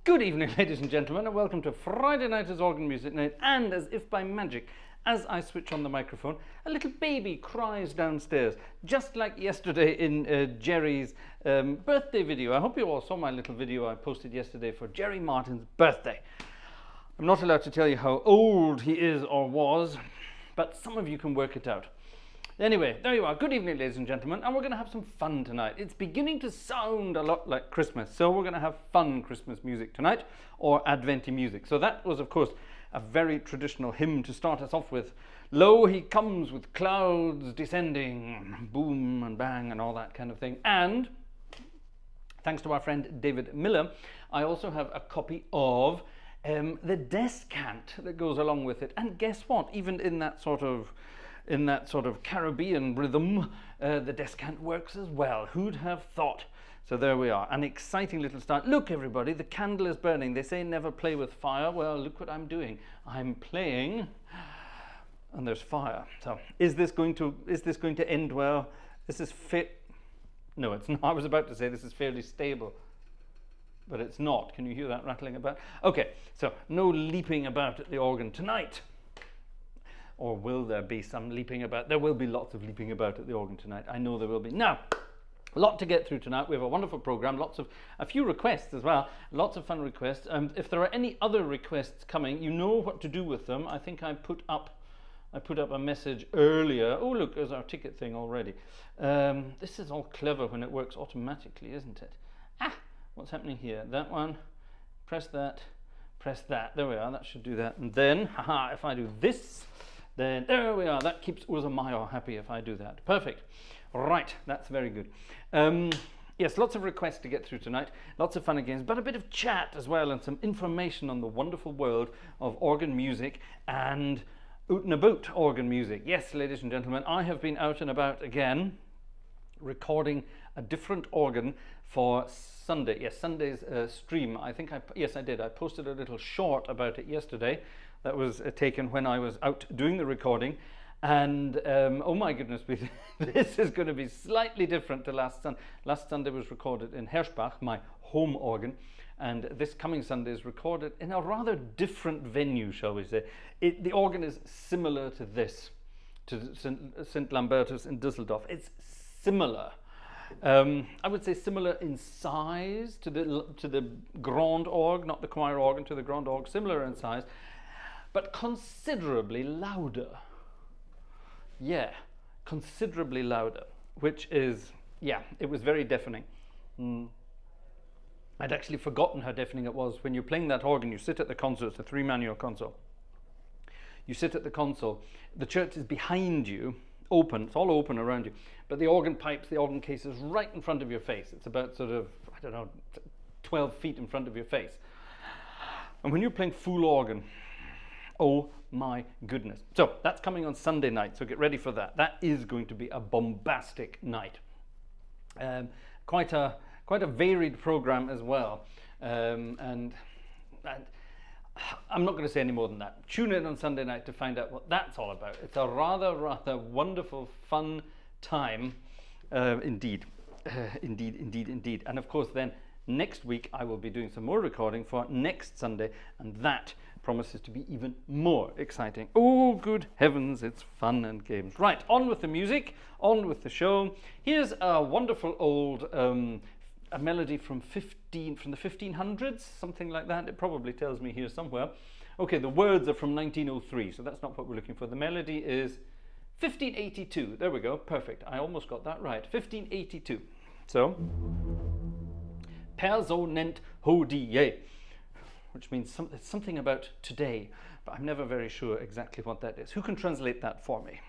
Good evening, ladies and gentlemen, and welcome to Friday Night as Organ Music Night. And as if by magic, as I switch on the microphone, a little baby cries downstairs, just like yesterday in Jerry's birthday video. I hope you all saw my little video I posted yesterday for Jerry Martin's birthday. I'm not allowed to tell you how old he is or was, but some of you can work it out. Anyway, there you are. Good evening, ladies and gentlemen, and we're going to have some fun tonight. It's beginning to sound a lot like Christmas, so we're going to have fun Christmas music tonight, or Adventy music. So that was, of course, a very traditional hymn to start us off with. Lo, he comes with clouds descending, boom and bang and all that kind of thing. And thanks to our friend David Miller, I also have a copy of the descant that goes along with it. And guess what? Even in that sort of Caribbean rhythm, the descant works as well. Who'd have thought? So there we are, an exciting little start. Look, everybody, the candle is burning. They say never play with fire. Well, look what I'm doing. I'm playing, and there's fire. So is this going to end well? This is fit. No, it's not. I was about to say this is fairly stable, but it's not. Can you hear that rattling about? Okay, so no leaping about at the organ tonight. Or will there be some leaping about? There will be lots of leaping about at the organ tonight. I know there will be. Now, a lot to get through tonight. We have a wonderful program, a few requests as well, lots of fun requests. If there are any other requests coming, you know what to do with them. I think I put up a message earlier. Oh, look, there's our ticket thing already. This is all clever when it works automatically, isn't it? What's happening here? That one, press that. There we are. That should do that. And then, if I do this, then there we are. That keeps Urzamayo happy if I do that. Perfect. Right, that's very good. Yes, lots of requests to get through tonight. Lots of fun and games, but a bit of chat as well and some information on the wonderful world of organ music and out and about organ music. Yes, ladies and gentlemen, I have been out and about again recording a different organ for Sunday. Yes, Sunday's stream. I did. I posted a little short about it yesterday. That was taken when I was out doing the recording, and oh my goodness, this is going to be slightly different to last Sunday. Last Sunday was recorded in Herschbach, my home organ, and this coming Sunday is recorded in a rather different venue, shall we say. The organ is similar to this, to St. Lambertus in Düsseldorf. It's similar. I would say similar in size to the grand org, not the choir organ, to the grand org, similar in size, but considerably louder. Yeah, considerably louder, which is, yeah, it was very deafening. I'd actually forgotten how deafening it was. When you're playing that organ, you sit at the console. It's a 3-manual console. You sit at the console. The church is behind you, open. It's all open around you. But the organ pipes, the organ case is right in front of your face. It's about sort of, 12 feet in front of your face. And when you're playing full organ, oh my goodness. So that's coming on Sunday night, so get ready for that. That is going to be a bombastic night. Quite a varied program as well. And I'm not going to say any more than that. Tune in on Sunday night to find out what that's all about. It's a rather wonderful, fun time. Indeed. Indeed. And of course then, next week I will be doing some more recording for next Sunday, and that promises to be even more exciting. Oh, good heavens, it's fun and games. Right, on with the music, on with the show. Here's a wonderful old a melody from the 1500s, something like that. It probably tells me here somewhere. Okay, the words are from 1903, so that's not what we're looking for. The melody is 1582. There we go, perfect. I almost got that right. 1582. So, Personent hodie, which means something about today, but I'm never very sure exactly what that is. Who can translate that for me?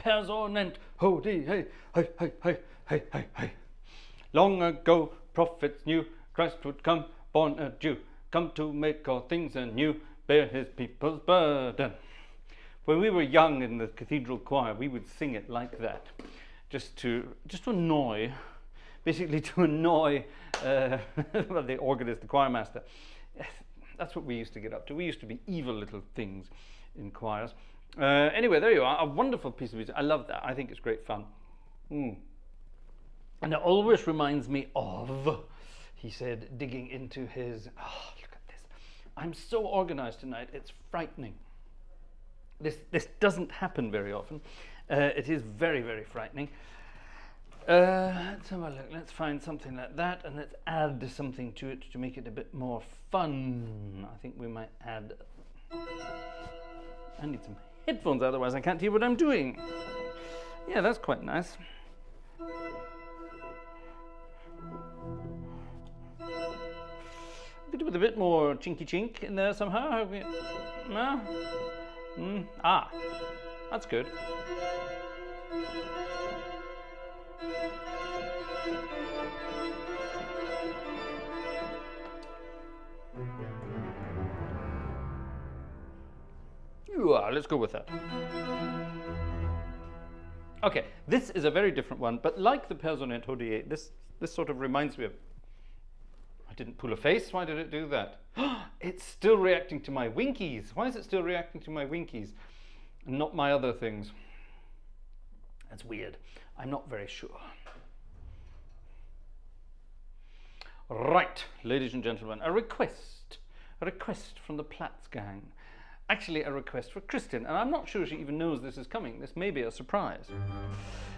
personnant, ho-dee, hey, hey, hey, hey, hey, hey, hey. Long ago, prophets knew Christ would come, born a Jew, come to make all things anew, bear his people's burden. When we were young in the cathedral choir, we would sing it like that, just to annoy, basically to annoy well, the organist, the choir master. That's what we used to get up to. We used to be evil little things in choirs. Anyway, there you are, a wonderful piece of music. I love that. I think it's great fun. And it always reminds me of, he said, digging into his, oh, look at this. I'm so organized tonight, it's frightening. This doesn't happen very often. It is very, very frightening. Let's have a look. Let's find something like that, and let's add something to it to make it a bit more fun. I think we might add... I need some headphones, otherwise I can't hear what I'm doing. Yeah, that's quite nice. We could do with a bit more chinky chink in there somehow. No? Ah, that's good. Let's go with that. Okay, this is a very different one, but like the personnant hodie, this sort of reminds me of... I didn't pull a face. Why did it do that? It's still reacting to my winkies. Why is it still reacting to my winkies and not my other things? That's weird. I'm not very sure. Right, ladies and gentlemen, a request from the Platts gang. Actually, a request for Kristin, and I'm not sure she even knows this is coming. This may be a surprise.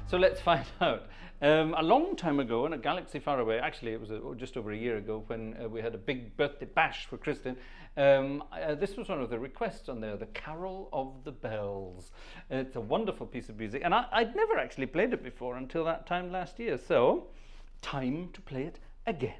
So let's find out. A long time ago, in a galaxy far away, actually it was just over a year ago, when we had a big birthday bash for Kristin, this was one of the requests on there, the Carol of the Bells. It's a wonderful piece of music, and I'd never actually played it before until that time last year, so time to play it again.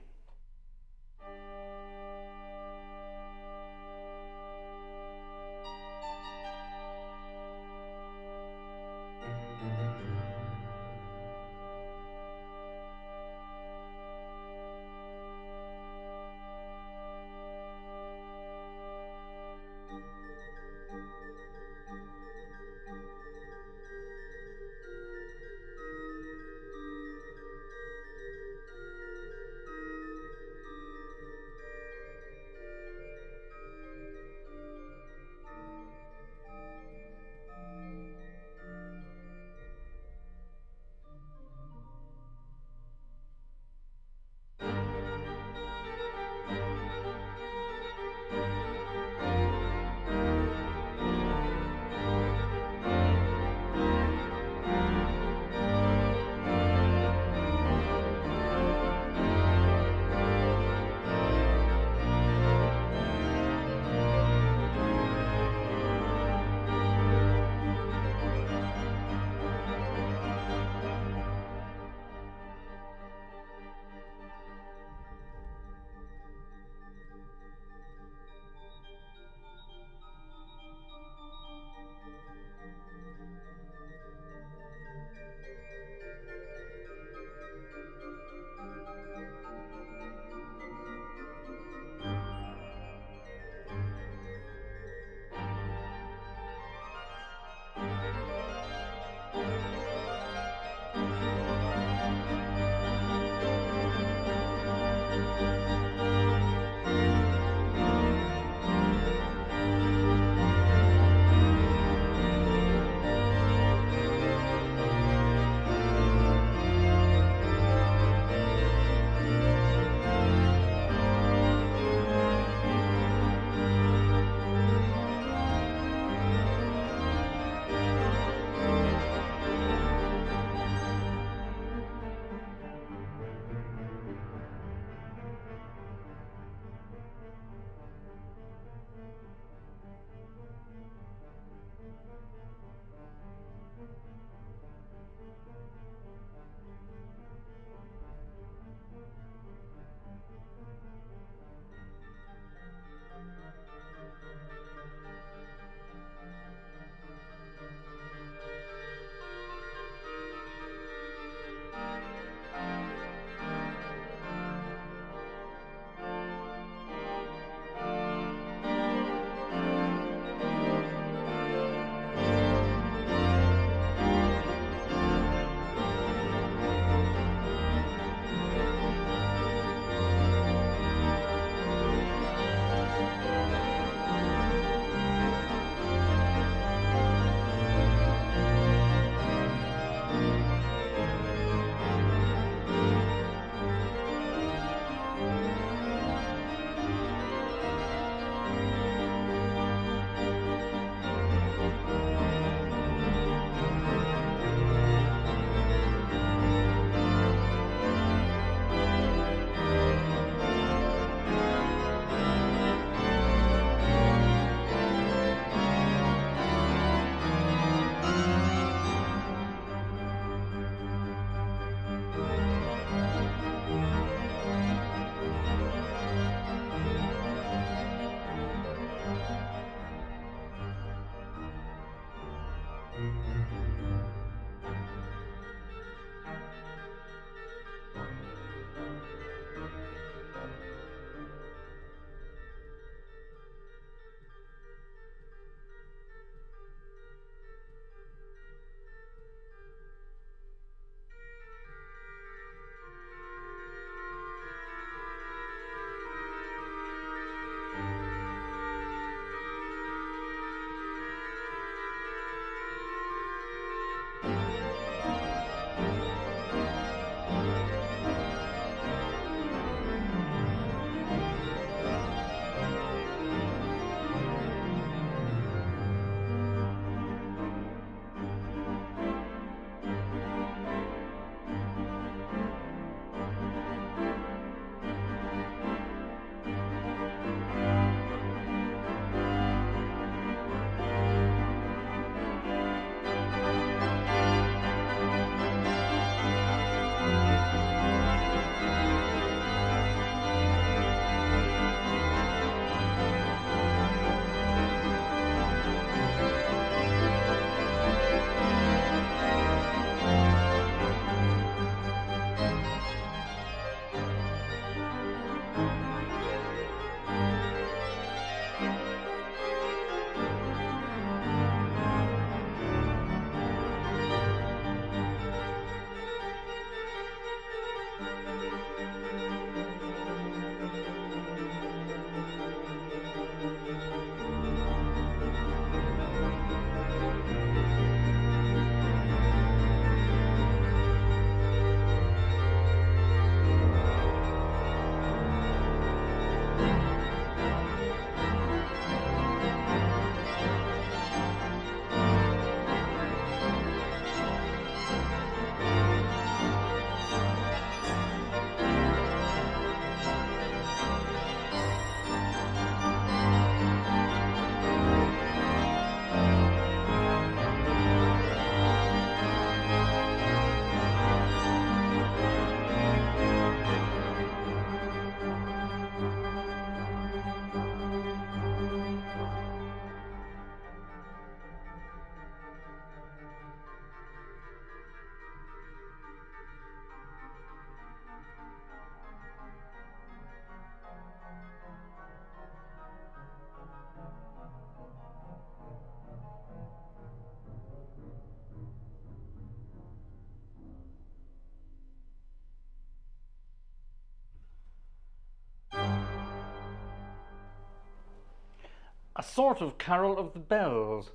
A sort of carol of the bells.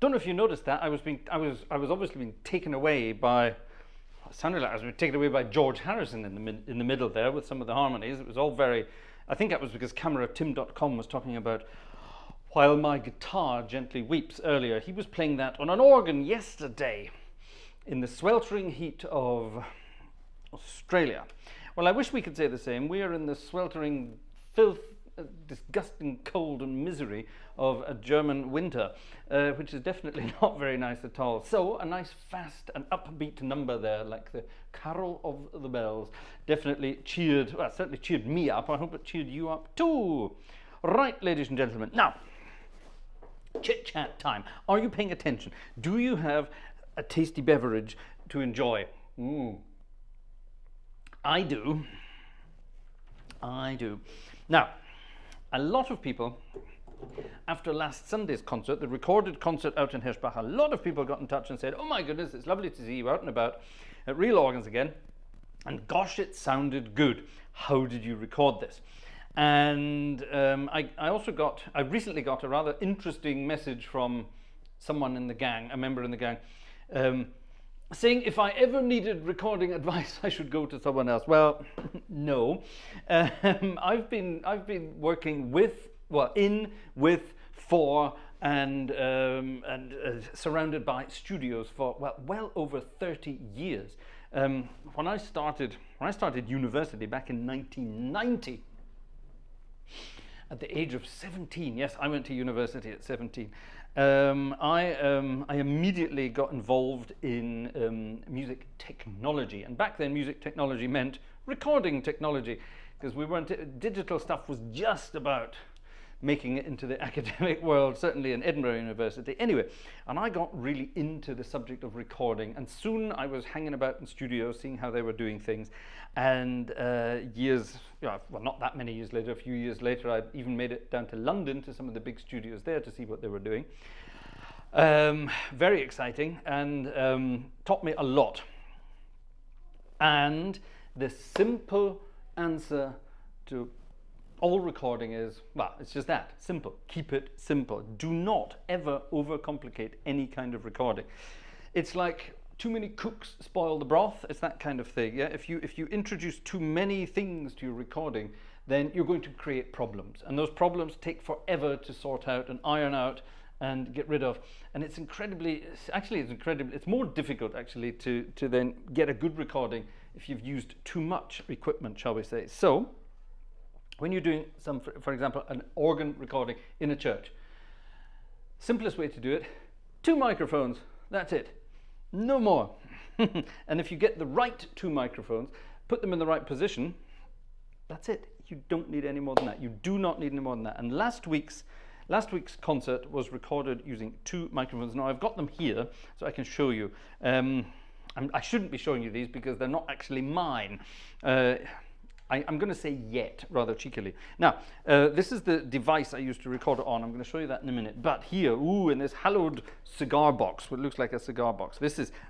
Don't know if you noticed that. I was obviously being taken away by. It sounded like I was being taken away by George Harrison in the middle there with some of the harmonies. It was all very. I think that was because CameraTim.com was talking about While My Guitar Gently Weeps earlier. He was playing that on an organ yesterday in the sweltering heat of Australia. Well, I wish we could say the same. We are in the sweltering filth, disgusting cold and misery of a German winter, which is definitely not very nice at all. So a nice fast and upbeat number there, like the Carol of the Bells, definitely cheered, well, certainly cheered me up. I hope it cheered you up too. Right, ladies and gentlemen, now chit chat time. Are you paying attention? Do you have a tasty beverage to enjoy? I do. Now, a lot of people, after last Sunday's concert, the recorded concert out in Hirschbach, a lot of people got in touch and said, oh my goodness, it's lovely to see you out and about at real organs again. And gosh, it sounded good. How did you record this? And I recently got a rather interesting message from someone in the gang, a member in the gang, saying if I ever needed recording advice, I should go to someone else. Well, no. I've been working with, in, with, for, and surrounded by studios for well over 30 years. When I started university back in 1990, at the age of 17, yes, I went to university at 17. I immediately got involved in music technology, and back then music technology meant recording technology, because digital stuff was just about making it into the academic world, certainly in Edinburgh University. Anyway, and I got really into the subject of recording, and soon I was hanging about in studios, seeing how they were doing things. And well, not that many years later, a few years later, I even made it down to London to some of the big studios there to see what they were doing. Very exciting, and taught me a lot. And the simple answer to all recording is, well, it's just that, simple. Keep it simple. Do not ever overcomplicate any kind of recording. It's like too many cooks spoil the broth. It's that kind of thing. Yeah, if you introduce too many things to your recording, then you're going to create problems, and those problems take forever to sort out and iron out and get rid of. And it's it's more difficult actually to then get a good recording if you've used too much equipment, shall we say. So when you're doing for example, an organ recording in a church, simplest way to do it, 2 microphones, that's it, no more. And if you get the right 2 microphones, put them in the right position, that's it. You don't need any more than that. You do not need any more than that. And last week's concert was recorded using 2 microphones. Now I've got them here so I can show you. I shouldn't be showing you these because they're not actually mine. I'm going to say yet, rather cheekily. Now, this is the device I used to record it on. I'm going to show you that in a minute. But here, in this hallowed cigar box, what looks like a cigar box.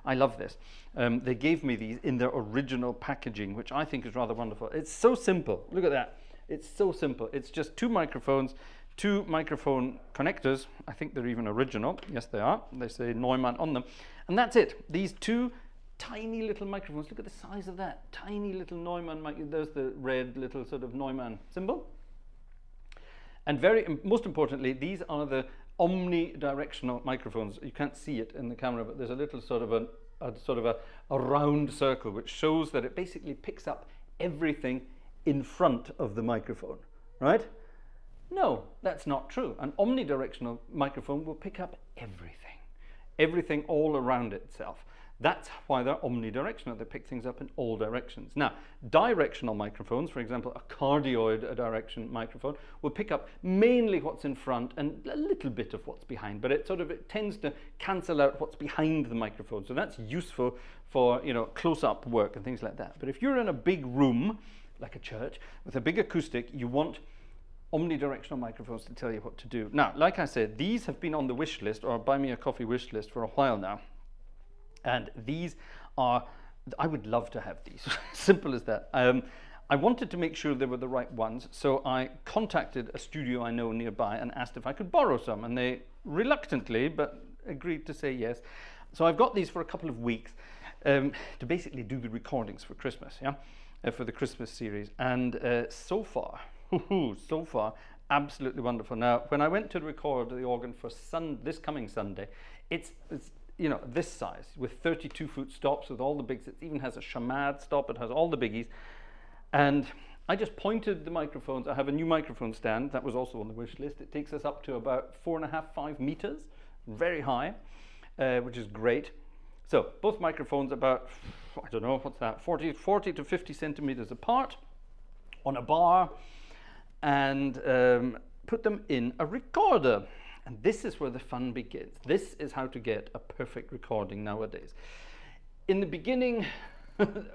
I love this. They gave me these in their original packaging, which I think is rather wonderful. It's so simple. Look at that. It's so simple. It's just 2 microphones, 2 microphone connectors. I think they're even original. Yes, they are. They say Neumann on them. And that's it. These 2 tiny little microphones. Look at the size of that. Tiny little Neumann mic. There's the red little sort of Neumann symbol. And most importantly, these are the omnidirectional microphones. You can't see it in the camera, but there's a little sort of a round circle which shows that it basically picks up everything in front of the microphone, right? No, that's not true. An omnidirectional microphone will pick up everything all around itself. That's why they're omnidirectional. They pick things up in all directions. Now, directional microphones, for example, a cardioid direction microphone, will pick up mainly what's in front and a little bit of what's behind, but it tends to cancel out what's behind the microphone. So that's useful for, close-up work and things like that. But if you're in a big room, like a church, with a big acoustic, you want omnidirectional microphones to tell you what to do. Now, like I said, these have been on the wish list, or buy me a coffee wish list, for a while now. And these are, I would love to have these, simple as that. I wanted to make sure they were the right ones, so I contacted a studio I know nearby and asked if I could borrow some, and they reluctantly, but agreed to say yes. So I've got these for a couple of weeks to basically do the recordings for Christmas, for the Christmas series. And so far, absolutely wonderful. Now, when I went to record the organ for this coming Sunday, it's this size with 32-foot stops with all the bigs. It even has a Shamad stop. It has all the biggies. And I just pointed the microphones. I have a new microphone stand that was also on the wish list. It takes us up to about 4.5–5 meters, very high, which is great. So both microphones about, I don't know, what's that, 40 to 50 centimeters apart on a bar, and put them in a recorder. And this is where the fun begins. This is how to get a perfect recording nowadays. In the beginning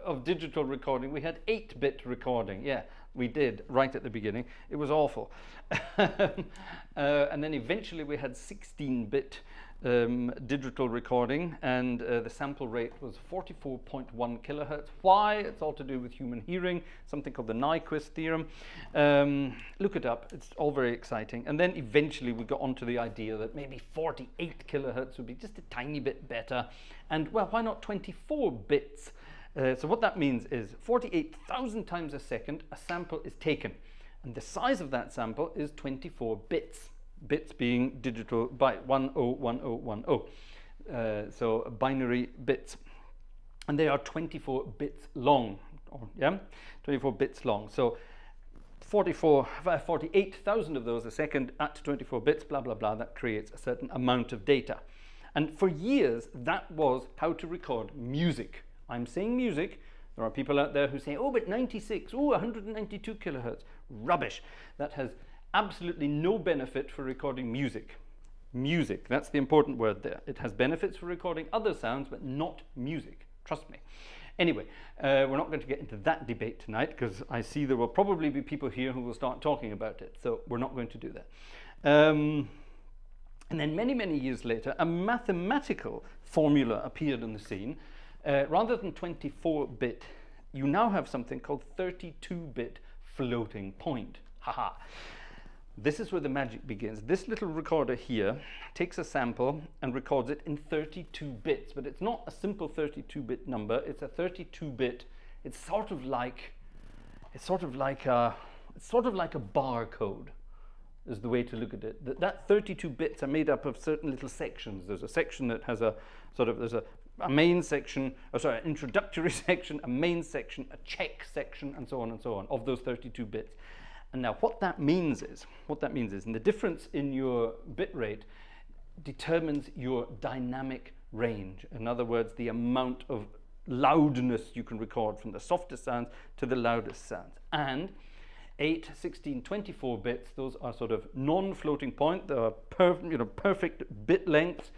of digital recording, we had 8-bit recording. Yeah, we did, right at the beginning. It was awful. And then eventually we had 16-bit digital recording, and the sample rate was 44.1 kilohertz. Why? It's all to do with human hearing, something called the Nyquist theorem. Look it up. It's all very exciting. And then eventually we got onto the idea that maybe 48 kilohertz would be just a tiny bit better. And, well, why not 24 bits? So what that means is 48,000 times a second a sample is taken, and the size of that sample is 24 bits. Bits being digital byte 101010. So binary bits, and they are 24 bits long. 24 bits long. So 48,000 of those a second at 24 bits. Blah blah blah. That creates a certain amount of data, and for years that was how to record music. I'm saying music. There are people out there who say, oh, but 96, oh, 192 kilohertz. Rubbish. That has absolutely no benefit for recording music. Music, that's the important word there. It has benefits for recording other sounds, but not music. Trust me. Anyway, we're not going to get into that debate tonight because I see there will probably be people here who will start talking about it. So we're not going to do that. And then many, many years later, a mathematical formula appeared on the scene. Rather than 24-bit, you now have something called 32-bit floating point. Haha. This is where the magic begins. This little recorder here takes a sample and records it in 32 bits, but it's not a simple 32-bit number. It's a 32-bit. It's sort of like a barcode, is the way to look at it. That 32 bits are made up of certain little sections. There's a section that has there's a main section, an introductory section, a main section, a check section, and so on of those 32 bits. And now what that means is, and the difference in your bit rate determines your dynamic range. In other words, the amount of loudness you can record from the softest sounds to the loudest sounds. And 8, 16, 24 bits, those are sort of non-floating point. They are perfect bit lengths.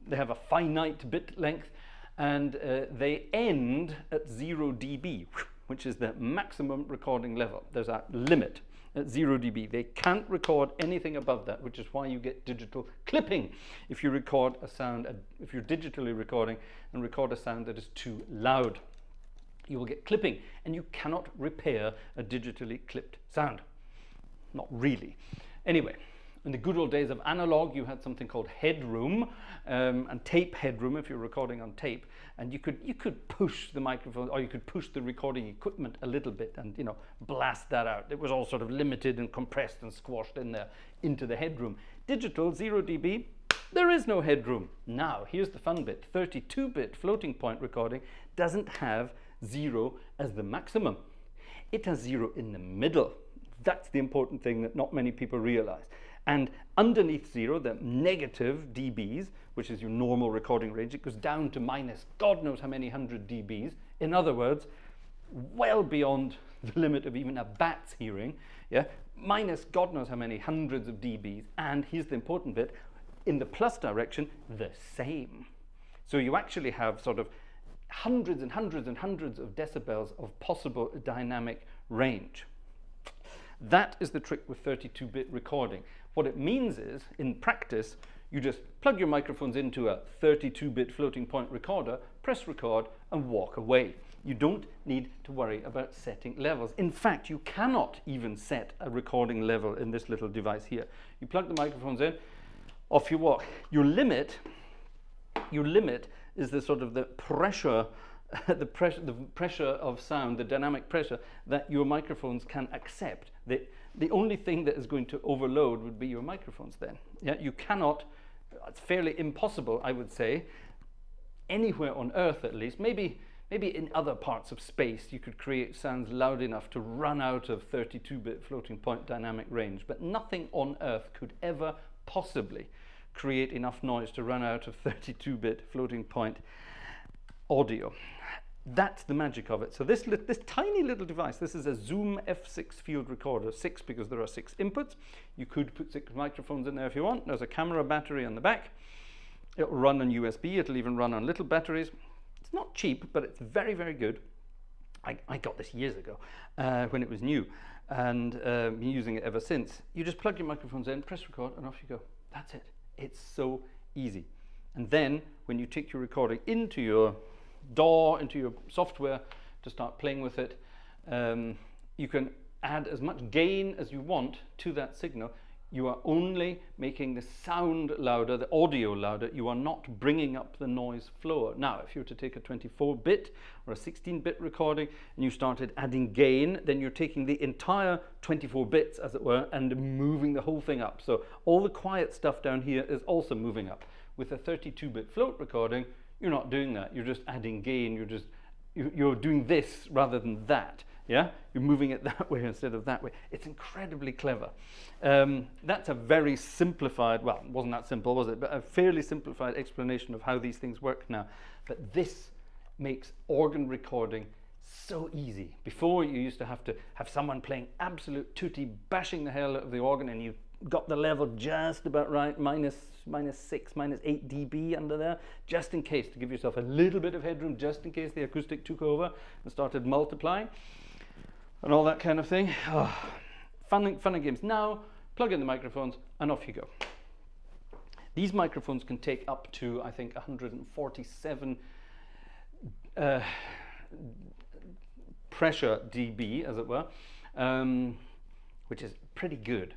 They have a finite bit length, and they end at 0 dB. Which is the maximum recording level. There's a limit at 0 dB. They can't record anything above that, which is why you get digital clipping. If you record a sound, if you're digitally recording and record a sound that is too loud, you will get clipping, and you cannot repair a digitally clipped sound. Not really. Anyway, in the good old days of analog, you had something called headroom and tape headroom if you're recording on tape, and you could push the microphone, or you could push the recording equipment a little bit and blast that out. It was all sort of limited and compressed and squashed in there into the headroom. Digital 0 dB, there is no headroom. Now here's the fun bit. 32-bit floating point recording doesn't have 0 as the maximum. It has 0 in the middle. That's the important thing that not many people realize. And underneath 0, the negative dBs, which is your normal recording range, it goes down to minus God knows how many 100 dBs. In other words, well beyond the limit of even a bat's hearing, yeah, minus God knows how many hundreds of dBs. And here's the important bit, in the plus direction, the same. So you actually have sort of hundreds and hundreds and hundreds of decibels of possible dynamic range. That is the trick with 32-bit recording. What it means is, in practice, you just plug your microphones into a 32-bit floating point recorder, press record, and walk away. You don't need to worry about setting levels. In fact, you cannot even set a recording level in this little device here. You plug the microphones in, off you walk. Your limit is the sort of the pressure of sound, the dynamic pressure that your microphones can accept. The only thing that is going to overload would be your microphones then. Yeah, you cannot, it's fairly impossible, I would say, anywhere on Earth at least, maybe in other parts of space you could create sounds loud enough to run out of 32-bit floating point dynamic range, but nothing on Earth could ever possibly create enough noise to run out of 32-bit floating point audio. That's the magic of it. So this tiny little device, this is a Zoom F6 field recorder, 6 because there are 6 inputs. You could put 6 microphones in there if you want. There's a camera battery on the back. It'll run on USB. It'll even run on little batteries. It's not cheap, but it's very, very good. I got this years ago when it was new, and been using it ever since. You just plug your microphones in, press record, and off you go. That's it. It's so easy. And then when you take your recording into your DAW, into your software to start playing with it, you can add as much gain as you want to that signal. You are only making the sound louder, the audio louder. You are not bringing up the noise floor. Now, if you were to take a 24-bit or a 16-bit recording and you started adding gain, then you're taking the entire 24 bits, as it were, and moving the whole thing up. So all the quiet stuff down here is also moving up. With a 32-bit float recording, you're not doing that. You're just adding gain. You're doing this rather than that. Yeah, you're moving it that way instead of that way. It's incredibly clever. That's a very simplified, well, it wasn't that simple, was it? But a fairly simplified explanation of how these things work now. But this makes organ recording So easy. Before, you used to have someone playing absolute tutti, bashing the hell out of the organ, and you got the level just about right, minus 6, minus 8 dB under there, just in case, to give yourself a little bit of headroom, just in case the acoustic took over and started multiplying and all that kind of thing. Oh, fun and games. Now, plug in the microphones and off you go. These microphones can take up to, I think, 147 pressure dB, as it were, which is pretty good.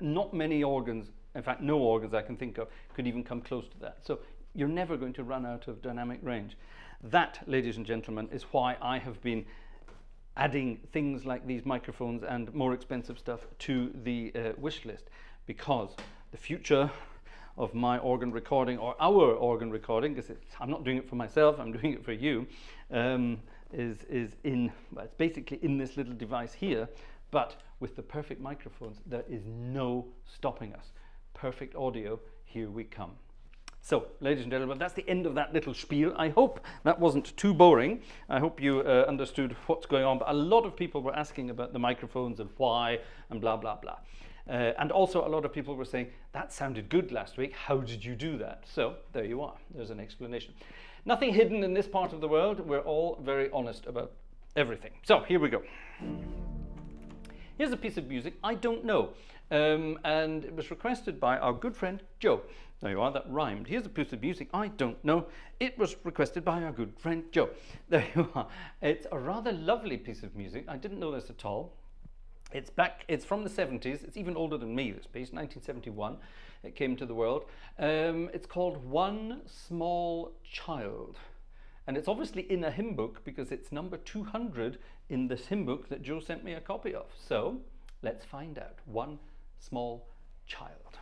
Not many organs, in fact, no organs I can think of, could even come close to that. So you're never going to run out of dynamic range. That, ladies and gentlemen, is why I have been adding things like these microphones and more expensive stuff to the wish list, because the future of my organ recording, or our organ recording, because I'm not doing it for myself, I'm doing it for you, is well, it's basically in this little device here, but with the perfect microphones, there is no stopping us. Perfect audio, here we come. So, ladies and gentlemen, that's the end of that little spiel. I hope that wasn't too boring. I hope you understood what's going on, but a lot of people were asking about the microphones and why and blah, blah, blah. And also a lot of people were saying, that sounded good last week, how did you do that? So, there you are, there's an explanation. Nothing hidden in this part of the world, we're all very honest about everything. So, here we go. Here's a piece of music I don't know, and it was requested by our good friend Joe. There you are, that rhymed. Here's a piece of music I don't know. It was requested by our good friend Joe. There you are. It's a rather lovely piece of music. I didn't know this at all. It's from the 70s. It's even older than me, this piece, 1971. It came to the world. It's called One Small Child. And it's obviously in a hymn book because it's number 200 in this hymn book that Joe sent me a copy of. So let's find out. One Small Child.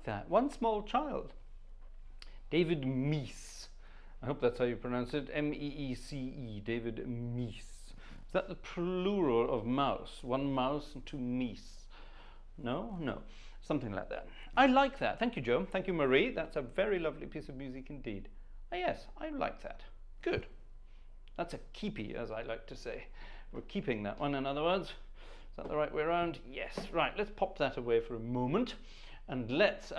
that. One small child. David Meese. I hope that's how you pronounce it. M-E-E-C-E. David Meese. Is that the plural of mouse? One mouse and two meese? No? No. Something like that. I like that. Thank you, Joe. Thank you, Marie. That's a very lovely piece of music indeed. Oh, yes, I like that. Good. That's a keepy, as I like to say. We're keeping that one, in other words. Is that the right way around? Yes. Right, let's pop that away for a moment. And let's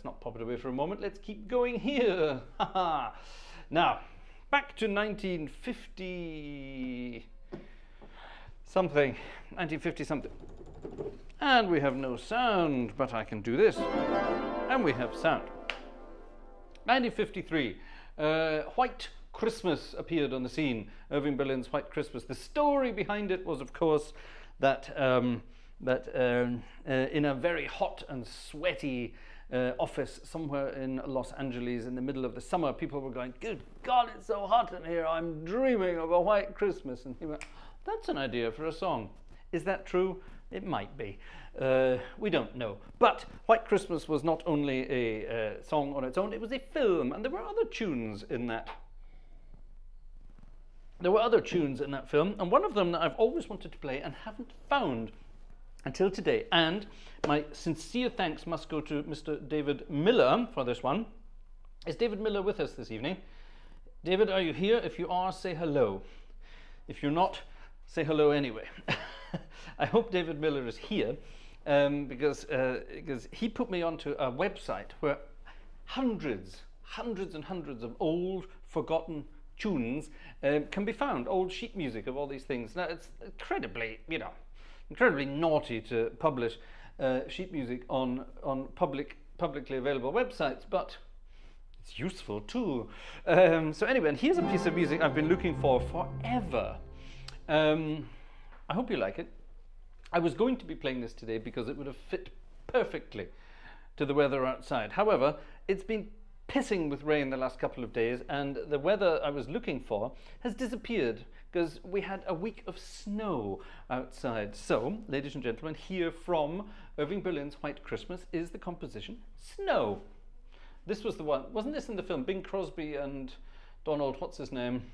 not pop it away for a moment. Let's keep going here. Now, back to 1950 something. 1950 something. And we have no sound, but I can do this. And we have sound. 1953. White Christmas appeared on the scene. Irving Berlin's White Christmas. The story behind it was, of course, that in a very hot and sweaty office somewhere in Los Angeles in the middle of the summer, people were going, "Good God, it's so hot in here. I'm dreaming of a white Christmas." And he went, "That's an idea for a song." Is that true? It might be. We don't know. But White Christmas was not only a song on its own, it was a film, and there were other tunes in that. There were other tunes in that film, and one of them that I've always wanted to play and haven't found until today. And my sincere thanks must go to Mr. David Miller for this one. Is David Miller with us this evening? David, are you here? If you are, say hello. If you're not, say hello anyway. I hope David Miller is here because he put me onto a website where hundreds and hundreds of old, forgotten tunes can be found. Old sheet music of all these things. Now, it's incredibly naughty to publish sheet music on publicly available websites, but it's useful too. So anyway, and here's a piece of music I've been looking for forever. I hope you like it. I was going to be playing this today because it would have fit perfectly to the weather outside. However, it's been pissing with rain the last couple of days, and the weather I was looking for has disappeared because we had a week of snow outside. So, ladies and gentlemen, here from Irving Berlin's White Christmas is the composition Snow. This was the one, wasn't this in the film? Bing Crosby and Donald, what's his name?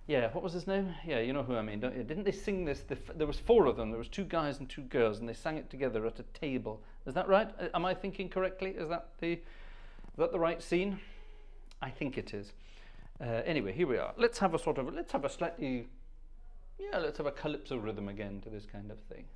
Yeah, what was his name? Yeah, you know who I mean, don't you? Didn't they sing this? There was 4 of them. There was 2 guys and 2 girls, and they sang it together at a table. Is that right? Am I thinking correctly? Is that the right scene? I think it is. Anyway, here we are. Let's have a calypso rhythm again to this kind of thing.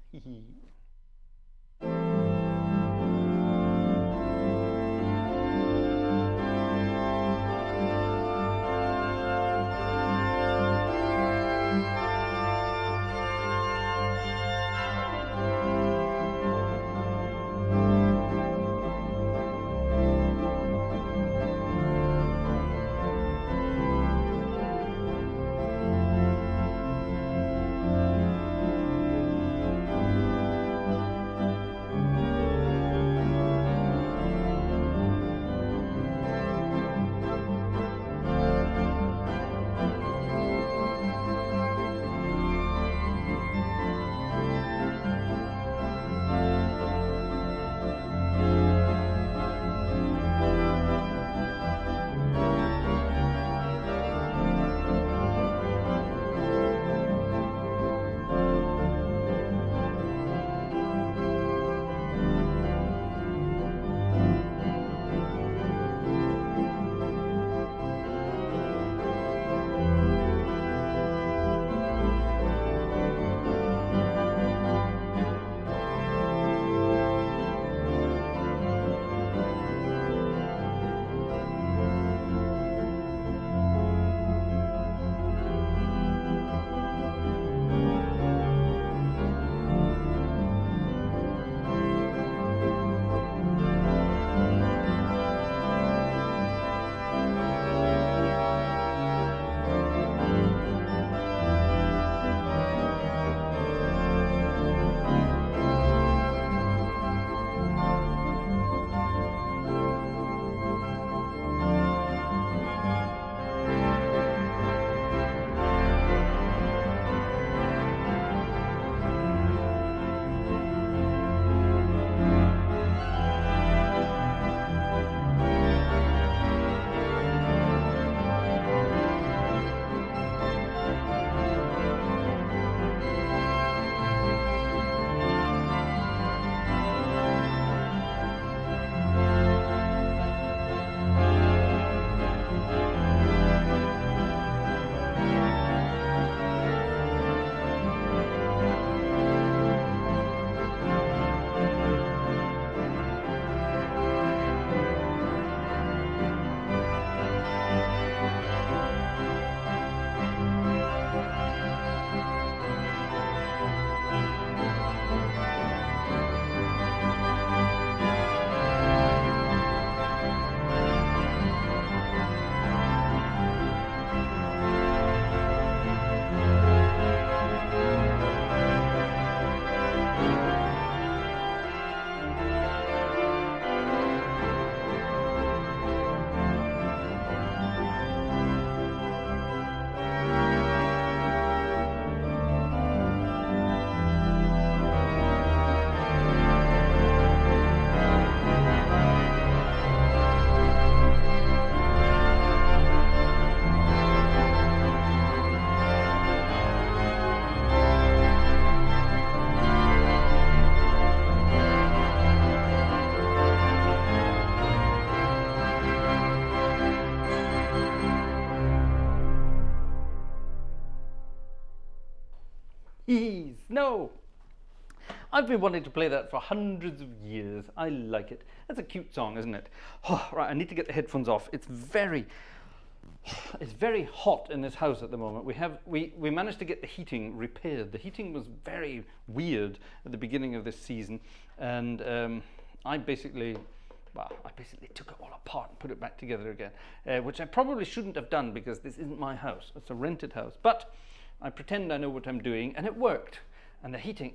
Snow. I've been wanting to play that for hundreds of years. I like it. That's a cute song, isn't it? Oh, right, I need to get the headphones off. It's very hot in this house at the moment. We managed to get the heating repaired. The heating was very weird at the beginning of this season, and I basically took it all apart and put it back together again, which I probably shouldn't have done because this isn't my house. It's a rented house, but I pretend I know what I'm doing, and it worked. And the heating,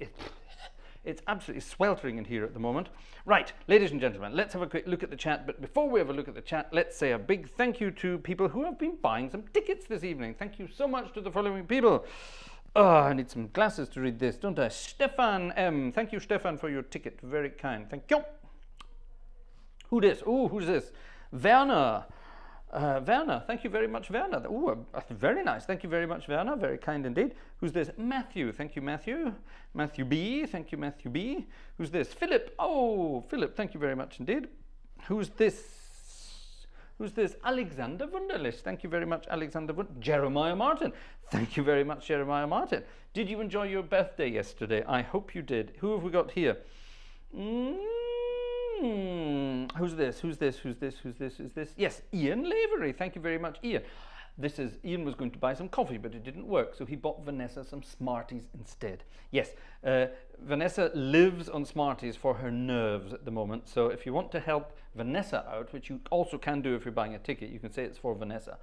it's absolutely sweltering in here at the moment. Right, ladies and gentlemen, let's have a quick look at the chat. But before we have a look at the chat, let's say a big thank you to people who have been buying some tickets this evening. Thank you so much to the following people. Oh, I need some glasses to read this, don't I? Stefan M. Thank you, Stefan, for your ticket. Very kind. Thank you. Who this? Oh, who's this? Werner. Werner, thank you very much, Werner. Oh, very nice. Thank you very much, Werner. Very kind indeed. Who's this? Matthew. Thank you, Matthew. Matthew B. Thank you, Matthew B. Who's this? Philip. Oh, Philip. Thank you very much indeed. Who's this? Who's this? Alexander Wunderlich. Thank you very much, Alexander Jeremiah Martin. Thank you very much, Jeremiah Martin. Did you enjoy your birthday yesterday? I hope you did. Who have we got here? Who's this? Who's this? Who's this? Who's this? Who's this? Yes, Ian Lavery. Thank you very much, Ian. Ian was going to buy some coffee, but it didn't work, so he bought Vanessa some Smarties instead. Yes, Vanessa lives on Smarties for her nerves at the moment, so if you want to help Vanessa out, which you also can do if you're buying a ticket, you can say it's for Vanessa.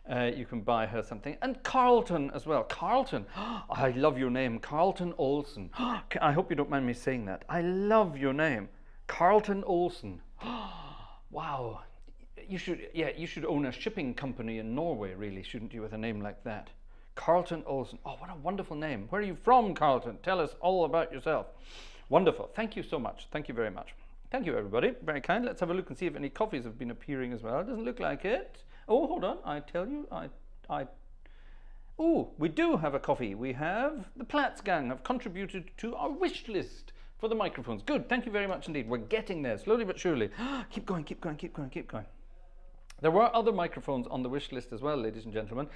You can buy her something. And Carlton as well. Carlton, I love your name, Carlton Olsen. I hope you don't mind me saying that. I love your name. Carlton Olsen. Wow. You should own a shipping company in Norway, really, shouldn't you, with a name like that? Carlton Olsen. Oh, what a wonderful name. Where are you from, Carlton? Tell us all about yourself. Wonderful. Thank you so much. Thank you very much. Thank you, everybody. Very kind. Let's have a look and see if any coffees have been appearing as well. It doesn't look like it. Oh, hold on. I tell you, Oh, we do have a coffee. We have the Platts gang have contributed to our wish list for the microphones. Good, thank you very much indeed. We're getting there, slowly but surely. Keep going, keep going, keep going, keep going. There were other microphones on the wish list as well, ladies and gentlemen,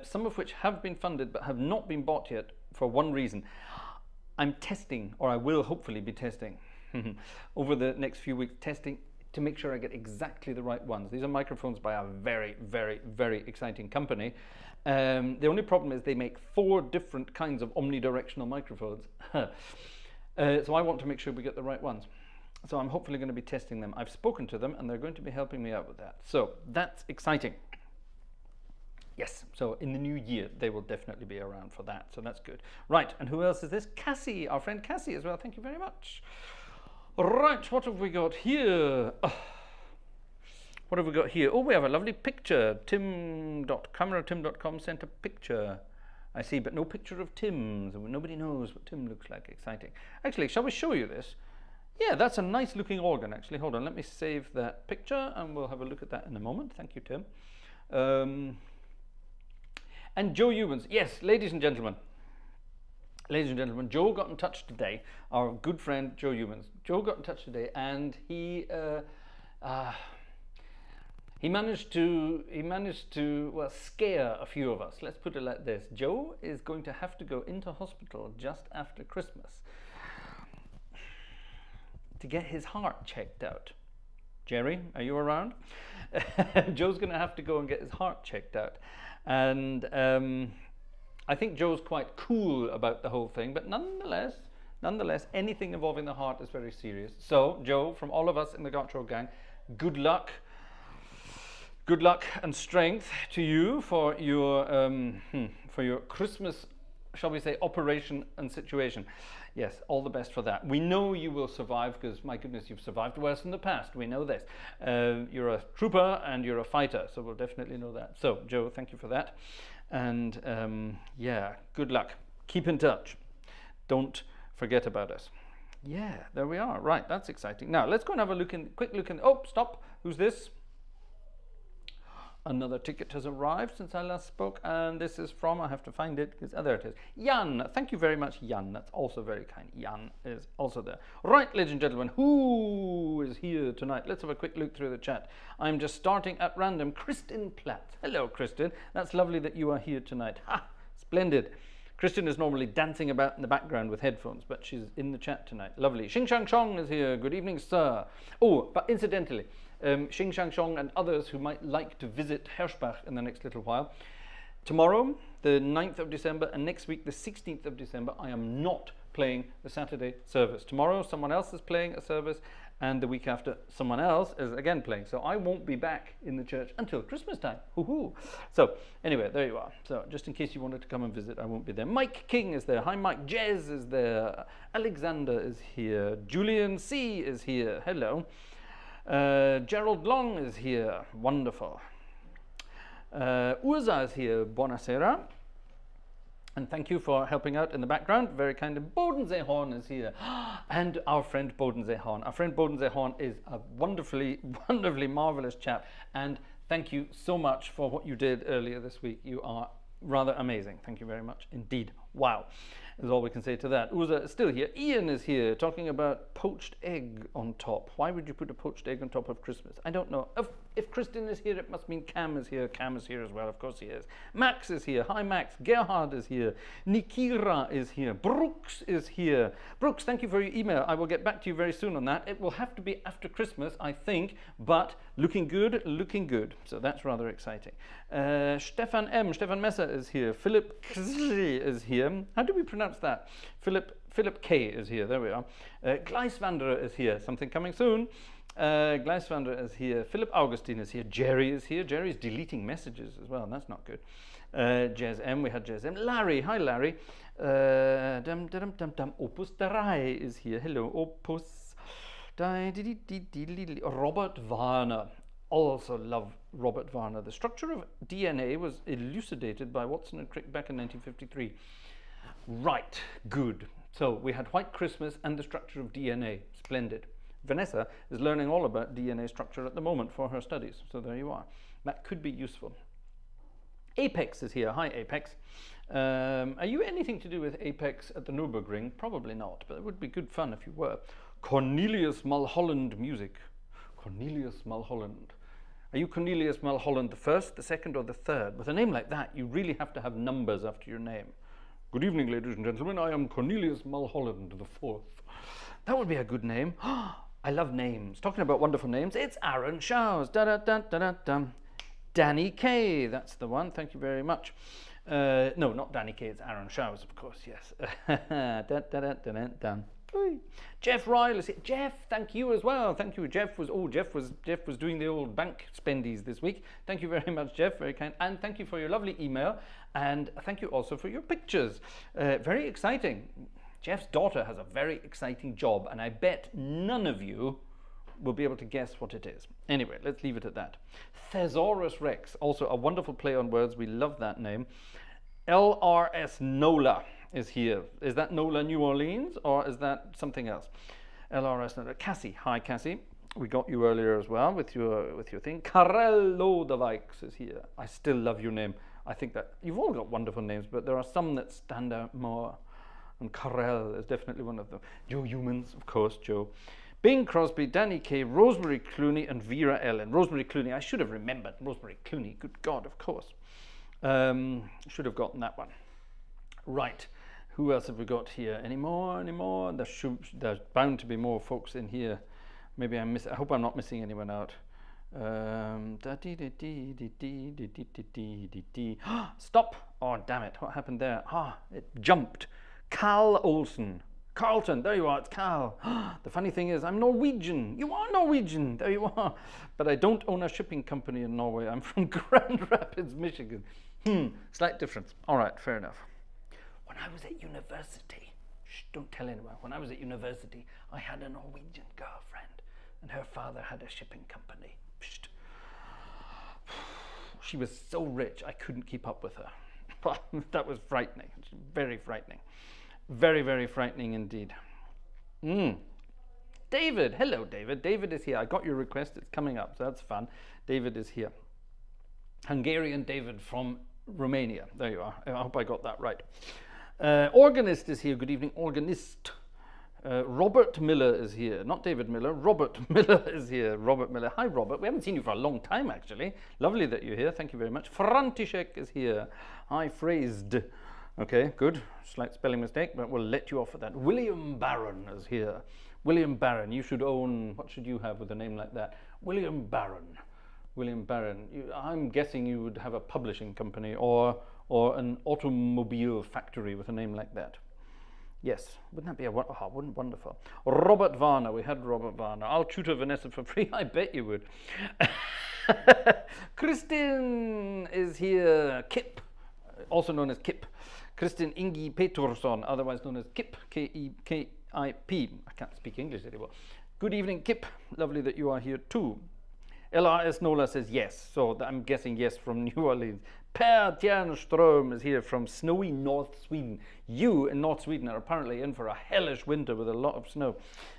some of which have been funded but have not been bought yet for one reason. I'm testing, or I will hopefully be testing, over the next few weeks, testing to make sure I get exactly the right ones. These are microphones by a very, very, very exciting company. The only problem is they make 4 different kinds of omnidirectional microphones. So I want to make sure we get the right ones. So I'm hopefully going to be testing them. I've spoken to them and they're going to be helping me out with that. So that's exciting. Yes, so in the new year, they will definitely be around for that. So that's good. Right, and who else is this? Cassie, our friend Cassie as well. Thank you very much. Right, what have we got here? What have we got here? Oh, we have a lovely picture. Cameratim.com sent a picture. I see, but no picture of Tim. So nobody knows what Tim looks like. Exciting. Actually, shall we show you this? Yeah, that's a nice looking organ, actually. Hold on, let me save that picture and we'll have a look at that in a moment. Thank you, Tim. And Joe Ewens. Yes, ladies and gentlemen. Ladies and gentlemen, Joe got in touch today. Our good friend, Joe Ewens. Joe got in touch today and he managed to well, scare a few of us. Let's put it like this. Joe is going to have to go into hospital just after Christmas to get his heart checked out. Jerry, are you around? Joe's going to have to go and get his heart checked out. And I think Joe's quite cool about the whole thing, but nonetheless, anything involving the heart is very serious. So, Joe, from all of us in the Gartshore gang, good luck. Good luck and strength to you for your Christmas, shall we say, operation and situation. Yes, all the best for that. We know you will survive because, my goodness, you've survived worse in the past. We know this. You're a trooper and you're a fighter, so we'll definitely know that. So, Joe, thank you for that. And yeah, good luck. Keep in touch. Don't forget about us. Yeah, there we are. Right, that's exciting. Now, let's go and have a quick look in. Oh, stop. Who's this? Another ticket has arrived since I last spoke, and this is from, I have to find it, because, there it is. Jan, thank you very much, Jan. That's also very kind. Jan is also there. Right, ladies and gentlemen, who is here tonight? Let's have a quick look through the chat. I'm just starting at random. Kristin Platt. Hello, Kristin. That's lovely that you are here tonight. Ha! Splendid. Christian is normally dancing about in the background with headphones, but she's in the chat tonight. Lovely. Xing Shang Chong is here. Good evening, sir. Oh, but incidentally, Xing Shang Chong and others who might like to visit Herschbach in the next little while, tomorrow, the 9th of December, and next week, the 16th of December, I am not playing the Saturday service. Tomorrow, someone else is playing a service, and the week after, someone else is again playing. So I won't be back in the church until Christmas time. Hoo-hoo. So anyway, there you are. So just in case you wanted to come and visit, I won't be there. Mike King is there. Hi, Mike. Jez is there. Alexander is here. Julian C is here. Hello. Gerald Long is here. Wonderful. Urza is here. Buonasera. And thank you for helping out in the background. Very kind of Bodensee-Horn is here. And our friend Bodensee-Horn. Our friend Bodensee-Horn is a wonderfully, wonderfully marvelous chap. And thank you so much for what you did earlier this week. You are rather amazing. Thank you very much indeed. Wow. Is all we can say to that. Uza is still here. Ian is here talking about poached egg on top. Why would you put a poached egg on top of Christmas? I don't know. If Kristen is here, it must mean Cam is here. Cam is here as well. Of course he is. Max is here. Hi, Max. Gerhard is here. Nikira is here. Brooks is here. Brooks, thank you for your email. I will get back to you very soon on that. It will have to be after Christmas, I think, but looking good, looking good. So that's rather exciting. Stefan M. Stefan Messer is here. Philip Kzli is here. How do we pronounce that? Philip K is here. There we are. Gleiswanderer is here. Something coming soon. Gleiswanderer is here. Philip Augustine is here. Jerry is here. Jerry's deleting messages as well. That's not good. Jez M. We had Jez M. Larry. Hi, Larry. Opus Darai is here. Hello, Opus. Robert Warner. Also love Robert Warner. The structure of DNA was elucidated by Watson and Crick back in 1953. Right, good. So we had White Christmas and the structure of DNA. Splendid. Vanessa is learning all about DNA structure at the moment for her studies. So there you are. That could be useful. Apex is here. Hi, Apex. Are you anything to do with Apex at the Nürburgring? Probably not, but it would be good fun if you were. Cornelius Mulholland music. Cornelius Mulholland. Are you Cornelius Mulholland the first, the second, or the third? With a name like that, you really have to have numbers after your name. Good evening, ladies and gentlemen. I am Cornelius Mulholland the fourth. That would be a good name. I love names. Talking about wonderful names, it's Aaron Showers. Da-da-da-da-da-da. Danny K. That's the one. Thank you very much. No, not Danny K. It's Aaron Showers, of course. Yes. Da-da-da-da-da-da. Jeff Ryle is here. Jeff, thank you as well. Thank you. Jeff was doing the old bank spendies this week. Thank you very much, Jeff. Very kind. And thank you for your lovely email. And thank you also for your pictures. Very exciting. Jeff's daughter has a very exciting job, and I bet none of you will be able to guess what it is. Anyway, let's leave it at that. Thesaurus Rex, also a wonderful play on words. We love that name. LRS Nola is here. Is that Nola New Orleans, or is that something else? LRS Nola. Cassie. Hi, Cassie. We got you earlier as well with your thing. Karel Lodewijk is here. I still love your name. I think that you've all got wonderful names, but there are some that stand out more. And Karel is definitely one of them. Joe Humans, of course, Joe. Bing Crosby, Danny K, Rosemary Clooney, and Vera Ellen. Rosemary Clooney, I should have remembered. Rosemary Clooney, good God, of course. Should have gotten that one. Right. Who else have we got here? Any more? There's bound to be more folks in here. Maybe I hope I'm not missing anyone out. Stop! Oh, damn it. What happened there? It jumped. Carl Olsen. Carlton, there you are, it's Carl. The funny thing is, I'm Norwegian. You are Norwegian, there you are. But I don't own a shipping company in Norway. I'm from Grand Rapids, Michigan. Slight difference. All right, fair enough. When I was at university, don't tell anyone. When I was at university, I had a Norwegian girlfriend, and her father had a shipping company. She was so rich, I couldn't keep up with her. That was frightening, very frightening. Very, very frightening indeed. David, hello David. David is here. I got your request, it's coming up, so that's fun. David is here. Hungarian David from Romania. There you are. I hope I got that right. Organist is here. Good evening, organist. Robert Miller is here. Not David Miller. Robert Miller is here. Robert Miller. Hi, Robert. We haven't seen you for a long time, actually. Lovely that you're here. Thank you very much. František is here. Hi, Phrased. Okay, good. Slight spelling mistake, but we'll let you off at that. William Barron is here. William Barron, you should own, what should you have with a name like that? William Barron. William Barron. I'm guessing you would have a publishing company or an automobile factory with a name like that. Yes, wouldn't that be wonderful? Robert Varner, we had Robert Varner. I'll tutor Vanessa for free, I bet you would. Kristin is here. Kip, also known as Kip. Kristin Ingi Petursson, otherwise known as Kip, K-E-K-I-P. I can't speak English anymore. Good evening, Kip. Lovely that you are here too. LRS Nola says yes, so I'm guessing yes from New Orleans. Per Tjärnström is here from snowy North Sweden. You in North Sweden are apparently in for a hellish winter with a lot of snow,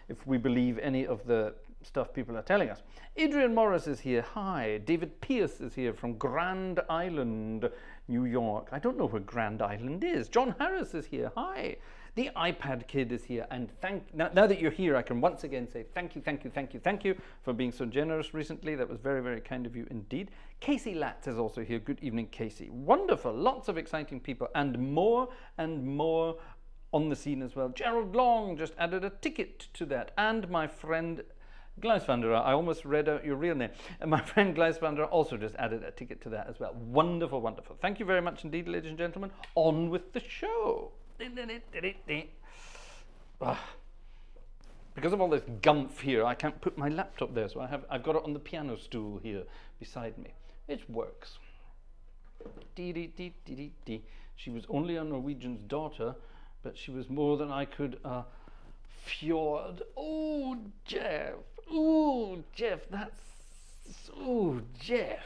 if we believe any of the stuff people are telling us. Adrian Morris is here. Hi. David Pierce is here from Grand Island, New York. I don't know where Grand Island is. John Harris is here. Hi. The iPad Kid is here, and now that you're here, I can once again say thank you for being so generous recently. That was very, very kind of you indeed. Casey Latz is also here. Good evening, Casey. Wonderful, lots of exciting people, and more on the scene as well. Gerald Long just added a ticket to that, and my friend Gleiswanderer, I almost read out your real name. And my friend Gleiswanderer also just added a ticket to that as well. Wonderful, wonderful. Thank you very much indeed, ladies and gentlemen. On with the show. Because of all this gumph here, I can't put my laptop there, so I've got it on the piano stool here beside me. It works. She was only a Norwegian's daughter, but she was more than I could fjord. Oh, Jeff. Oh, Jeff. That's. Oh, Jeff.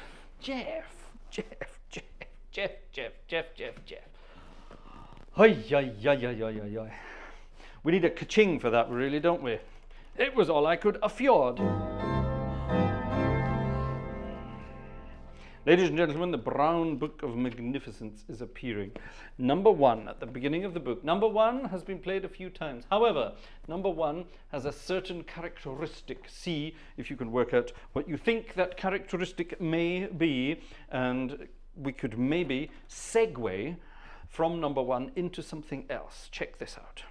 Hi. We need a ka-ching for that, really, don't we? It was all I could afford. Ladies and gentlemen, the Brown Book of Magnificence is appearing. Number 1 at the beginning of the book. Number 1 has been played a few times. However, number 1 has a certain characteristic. See if you can work out what you think that characteristic may be, and we could maybe segue from number 1 into something else. Check this out.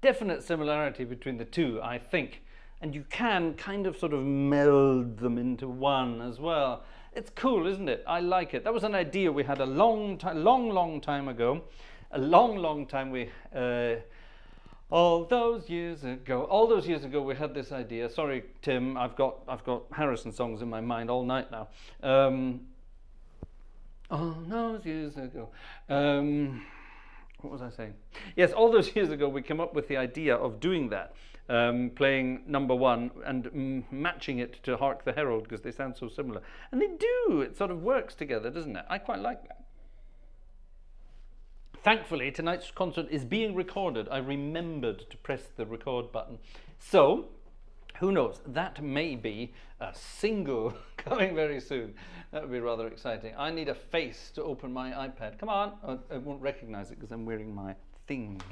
definite similarity between the two, I think. And you can kind of sort of meld them into one as well. It's cool, isn't it? I like it. That was an idea we had a long time ago. A long time we... all those years ago we had this idea. Sorry, Tim, I've got Harrison songs in my mind all night now. All those years ago. What was I saying? Yes, all those years ago we came up with the idea of doing that, playing number one and matching it to Hark the Herald, because they sound so similar. And they do. It sort of works together, doesn't it? I quite like that. Thankfully, tonight's concert is being recorded. I remembered to press the record button. So, who knows? That may be a single coming very soon. That would be rather exciting. I need a face to open my iPad. Come on. Oh, I won't recognize it because I'm wearing my things.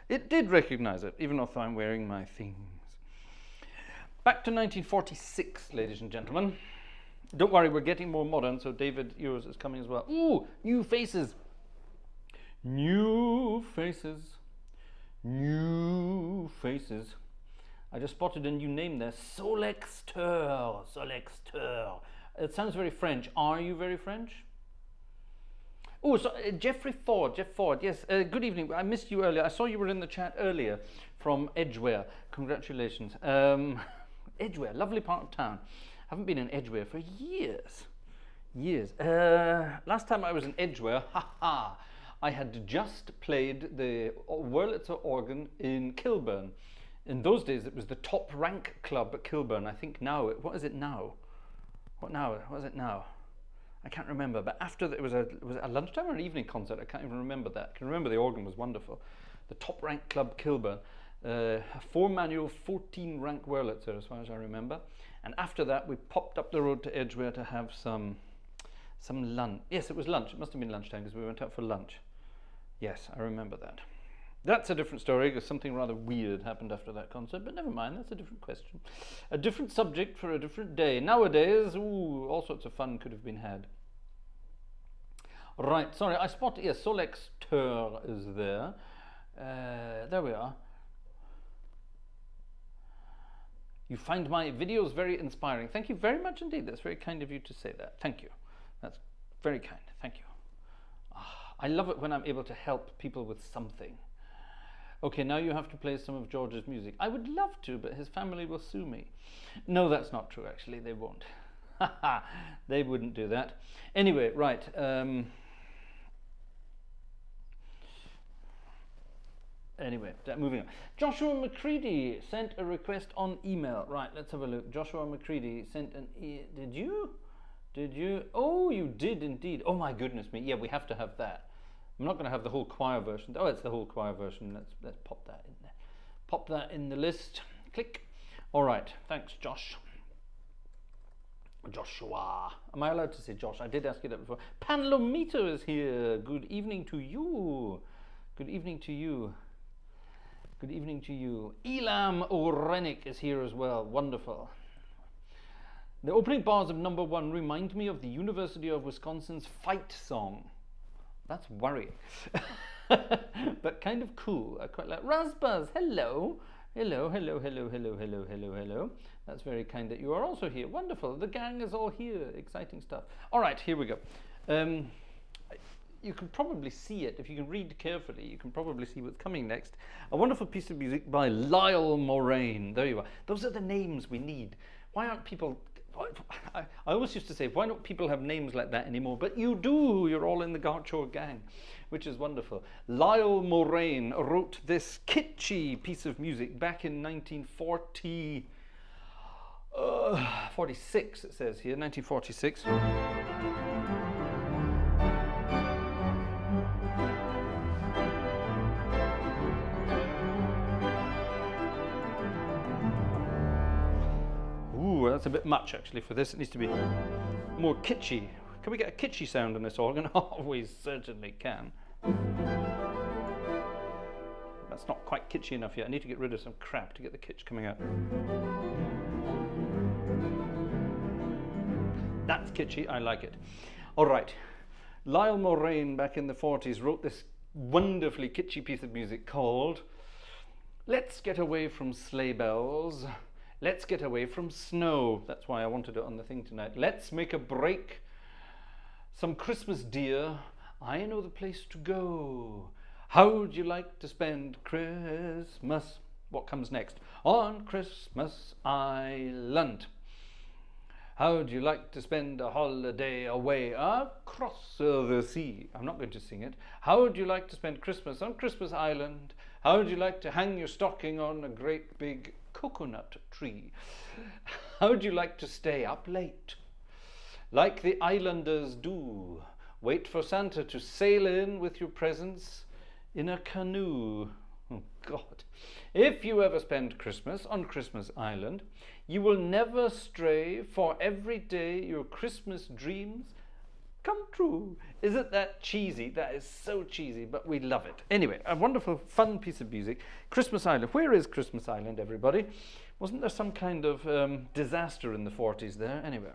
It did recognize it, even though I'm wearing my things. Back to 1946, ladies and gentlemen. Don't worry, we're getting more modern, so David, yours is coming as well. Ooh, new faces. New faces. New faces. I just spotted a new name there. Solexter. Solexter. It sounds very French. Are you very French? Oh, so Jeff Ford, yes. Good evening. I missed you earlier. I saw you were in the chat earlier from Edgware. Congratulations. Edgware, lovely part of town. Haven't been in Edgware for years. Last time I was in Edgware, I had just played the Wurlitzer organ in Kilburn. In those days, it was the top rank club at Kilburn. I think now, what is it now? What is it now? I can't remember. But after that, was it a lunchtime or an evening concert? I can't even remember that. I can remember the organ was wonderful. The top rank club Kilburn, 4-manual, 14-rank Wurlitzer, as far as I remember. And after that, we popped up the road to Edgware to have some lunch. Yes, it was lunch. It must have been lunchtime because we went out for lunch. Yes, I remember that. That's a different story because something rather weird happened after that concert, but never mind, that's a different question. A different subject for a different day. Nowadays, ooh, all sorts of fun could have been had. Right, sorry, I spotted, yes, Solexter is there. There we are. You find my videos very inspiring. Thank you very much indeed. That's very kind of you to say that. Thank you. That's very kind. Thank you. I love it when I'm able to help people with something. Okay, now you have to play some of George's music. I would love to, but his family will sue me. No, that's not true, actually. They won't. They wouldn't do that. Anyway, right. Anyway, moving on. Joshua McCready sent a request on email. Right, let's have a look. Joshua McCready sent an Did you? Did you? Oh, you did indeed. Oh my goodness me. Yeah, we have to have that. I'm not going to have the whole choir version. Oh, it's the whole choir version. Let's pop that in there. Pop that in the list. Click. All right. Thanks, Josh. Joshua. Am I allowed to say Josh? I did ask you that before. Panlomito is here. Good evening to you. Good evening to you. Good evening to you. Elam Orenik is here as well. Wonderful. The opening bars of number one remind me of the University of Wisconsin's fight song. That's worrying. But kind of cool. I quite like Rasbuzz. Hello. Hello, hello, hello, hello, hello, hello, hello. That's very kind that you are also here. Wonderful. The gang is all here. Exciting stuff. All right, here we go. You can probably see it. If you can read carefully, you can probably see what's coming next. A wonderful piece of music by Lyle Moraine. There you are. Those are the names we need. Why aren't people... I always used to say, why don't people have names like that anymore? But you do. You're all in the Gartshore gang, which is wonderful. Lyle Moraine wrote this kitschy piece of music back in 1946, it says here, 1946. That's a bit much actually for this. It needs to be more kitschy. Can we get a kitschy sound in this organ? Oh, we certainly can. That's not quite kitschy enough yet. I need to get rid of some crap to get the kitsch coming out. That's kitschy. I like it. All right. Lyle Moraine back in the 40s wrote this wonderfully kitschy piece of music called Let's get away from sleigh bells. Let's get away from snow. That's why I wanted it on the thing tonight. Let's make a break. Some Christmas, dear. I know the place to go. How'd you like to spend Christmas? What comes next? On Christmas Island. How'd you like to spend a holiday away across the sea? I'm not going to sing it. How'd you like to spend Christmas on Christmas Island? How'd you like to hang your stocking on a great big coconut tree? How'd you like to stay up late, like the islanders do? Wait for Santa to sail in with your presents in a canoe. Oh, God. If you ever spend Christmas on Christmas Island, you will never stray, for every day your Christmas dreams come true. Isn't that cheesy? That is so cheesy, but we love it. Anyway, a wonderful, fun piece of music. Christmas Island. Where is Christmas Island, everybody? Wasn't there some kind of disaster in the 40s there? Anyway.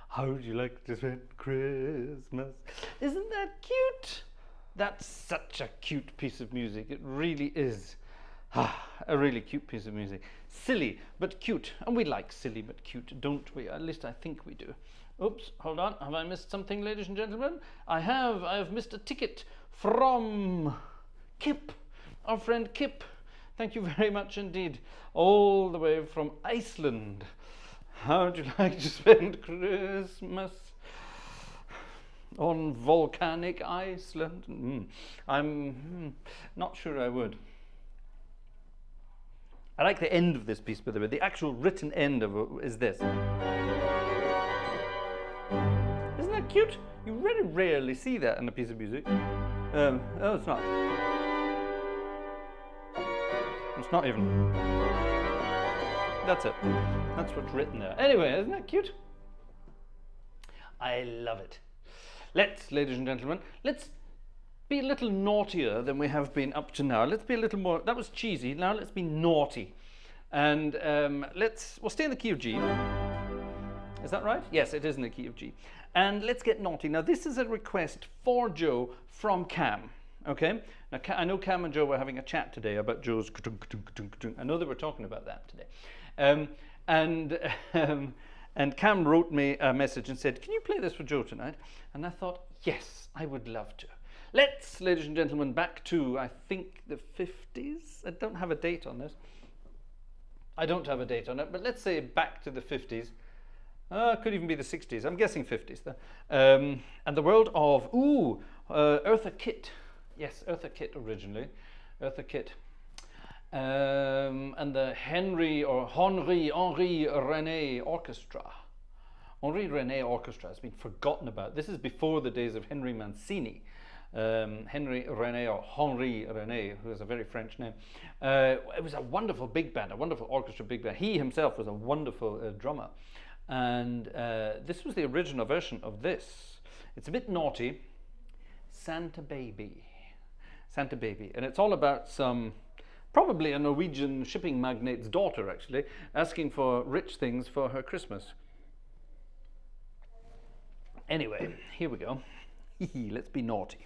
How would you like to spend Christmas? Isn't that cute? That's such a cute piece of music. It really is. A really cute piece of music. Silly, but cute. And we like silly, but cute, don't we? At least I think we do. Oops, hold on. Have I missed something, ladies and gentlemen? I have missed a ticket from Kip, our friend Kip. Thank you very much indeed. All the way from Iceland. How would you like to spend Christmas on volcanic Iceland? I'm not sure I would. I like the end of this piece, by the way. The actual written end of it is this. Isn't that cute? You very rarely see that in a piece of music. Oh, it's not. It's not even. That's it. That's what's written there. Anyway, isn't that cute? I love it. Let's, ladies and gentlemen, let's be a little naughtier than we have been up to now. Let's be a little more. That was cheesy. Now let's be naughty. And we'll stay in the key of G. Is that right? Yes, it is in the key of G. And let's get naughty. Now, this is a request for Joe from Cam. Okay? Now, I know Cam and Joe were having a chat today about Joe's. I know they were talking about that today. And Cam wrote me a message and said, "Can you play this for Joe tonight?" And I thought, yes, I would love to. Let's, ladies and gentlemen, back to, I think, the 50s. I don't have a date on this. I don't have a date on it, but let's say back to the 50s. It could even be the 60s. I'm guessing 50s. And the world of, Eartha Kitt. Yes, Eartha Kitt originally. Eartha Kitt. And the Henry René Orchestra. Henri René Orchestra has been forgotten about. This is before the days of Henry Mancini. Henry René, or Henri René, who is a very French name. It was a wonderful big band, a wonderful orchestra big band. He himself was a wonderful drummer. And this was the original version of this. It's a bit naughty. Santa Baby. Santa Baby. And it's all about probably a Norwegian shipping magnate's daughter, actually, asking for rich things for her Christmas. Anyway, here we go. Let's be naughty.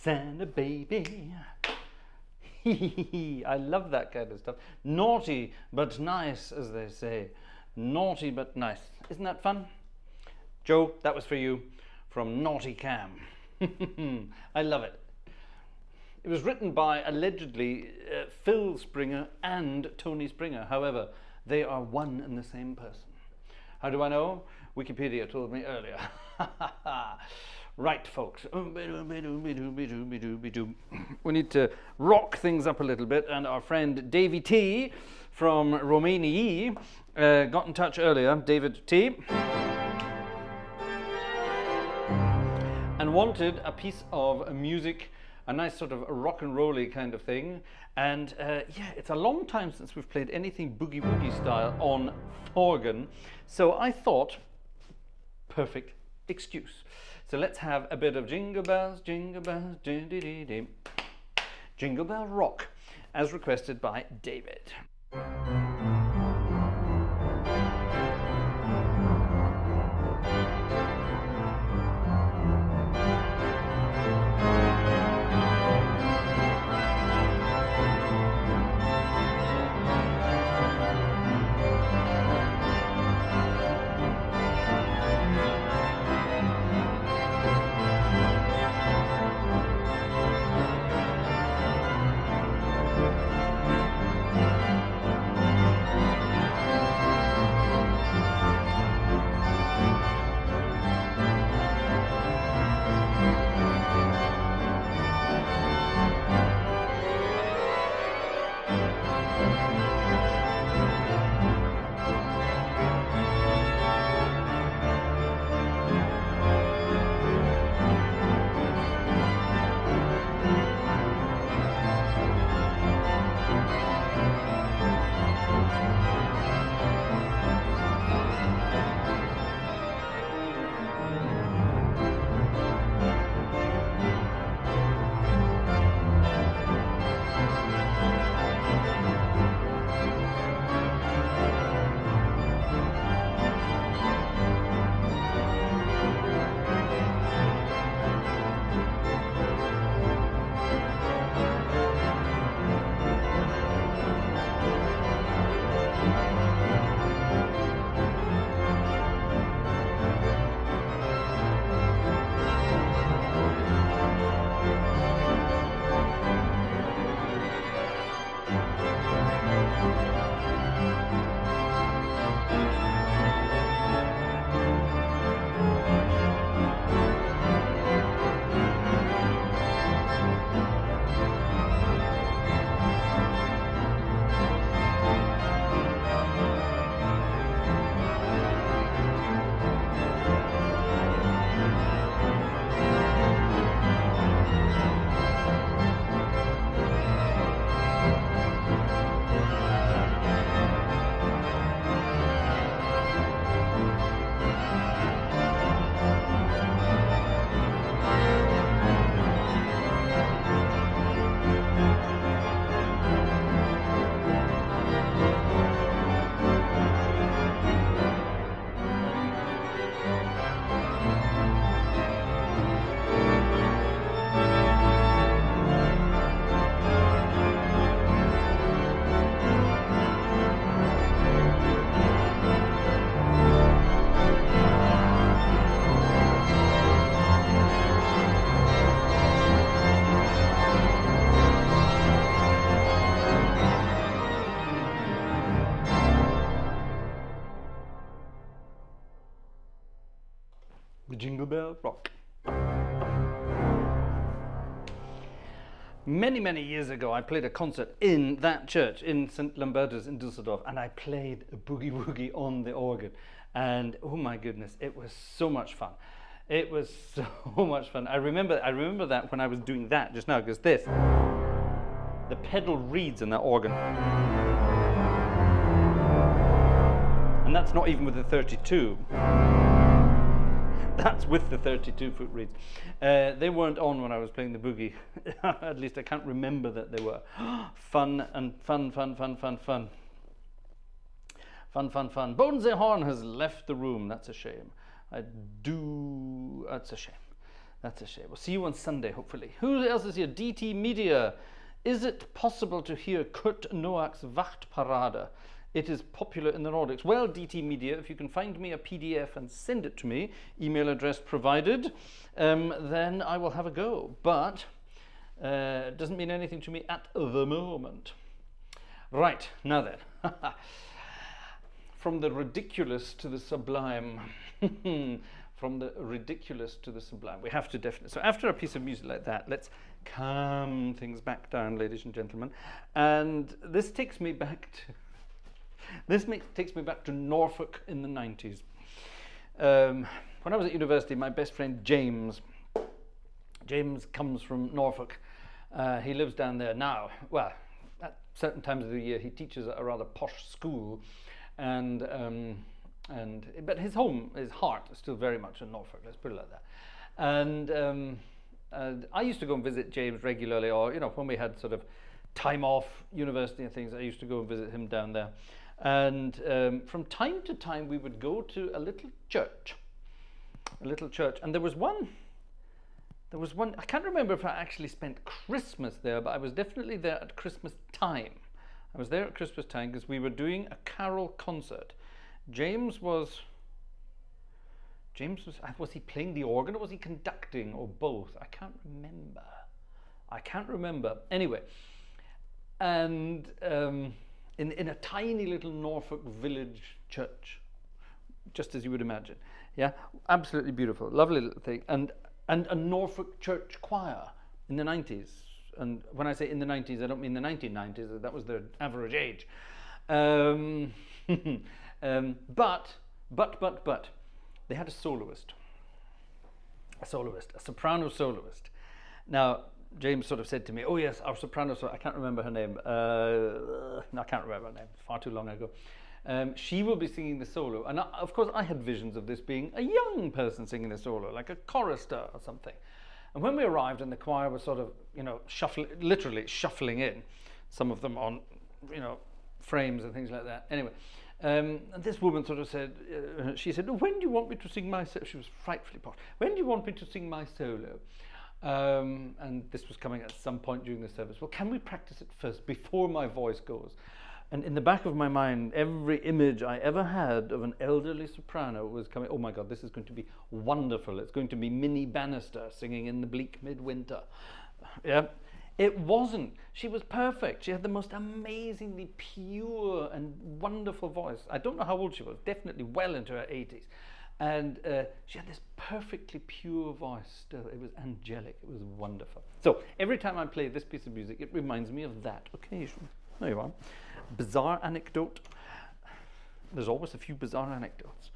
Santa baby. I love that kind of stuff. Naughty but nice, as they say. Naughty but nice. Isn't that fun? Joe, that was for you from Naughty Cam. I love it. It was written by, allegedly, Phil Springer and Tony Springer. However, they are one and the same person. How do I know? Wikipedia told me earlier. Right, folks. We need to rock things up a little bit, and our friend Davey T from Romania got in touch earlier, David T, and wanted a piece of music, a nice sort of rock and roll-y kind of thing. And yeah, it's a long time since we've played anything boogie-woogie style on organ, so I thought, perfect excuse. So let's have a bit of jingle bells, jingle bell rock, as requested by David. Jingle bell rock. Many years ago, I played a concert in that church in St. Lambertus in Düsseldorf, and I played a boogie woogie on the organ, and oh my goodness, it was so much fun. It was so much fun. I remember that when I was doing that just now, because the pedal reeds in that organ, and that's not even with the 32. That's with the 32-foot reeds. They weren't on when I was playing the boogie. At least I can't remember that they were. Fun. Bonesy Horn has left the room. That's a shame. That's a shame. That's a shame. We'll see you on Sunday, hopefully. Who else is here? DT Media. Is it possible to hear Kurt Noack's Wachtparade? It is popular in the Nordics. Well, DT Media, if you can find me a PDF and send it to me, email address provided, then I will have a go. But it doesn't mean anything to me at the moment. Right, now then. From the ridiculous to the sublime. From the ridiculous to the sublime. We have to definitely. So after a piece of music like that, let's calm things back down, ladies and gentlemen. And this takes me back to Norfolk in the 90s. When I was at university, my best friend James comes from Norfolk. He lives down there now. Well, at certain times of the year, he teaches at a rather posh school, but his heart is still very much in Norfolk. Let's put it like that. And I used to go and visit James regularly, or when we had sort of time off university and things, I used to go and visit him down there. And from time to time, we would go to a little church. And there was one. I can't remember if I actually spent Christmas there, but I was definitely there at Christmas time. I was there at Christmas time because we were doing a carol concert. James was he playing the organ, or was he conducting, or both? I can't remember. Anyway, and in a tiny little Norfolk village church, just as you would imagine. Yeah, absolutely beautiful, lovely little thing, and a Norfolk church choir in the 90s. And when I say in the 90s, I don't mean the 1990s. That was their average age. But they had a soprano soloist. Now, James sort of said to me, "Oh yes, our soprano soloist, I can't remember her name. No, I can't remember her name. Far too long ago. She will be singing the solo." And of course, I had visions of this being a young person singing the solo, like a chorister or something. And when we arrived, and the choir was sort of, literally shuffling in, some of them on, frames and things like that. Anyway. And this woman sort of said, she said, "When do you want me to sing my solo?" She was frightfully posh. "When do you want me to sing my solo?" And this was coming at some point during the service. "Well, can we practice it first before my voice goes?" And in the back of my mind, every image I ever had of an elderly soprano was coming. Oh my God, this is going to be wonderful. It's going to be Minnie Bannister singing in the bleak midwinter. Yeah. It wasn't. She was perfect. She had the most amazingly pure and wonderful voice. I don't know how old she was, definitely well into her 80s. And she had this perfectly pure voice still. It was angelic. It was wonderful. So every time I play this piece of music, it reminds me of that occasion. There you are. Bizarre anecdote. There's always a few bizarre anecdotes.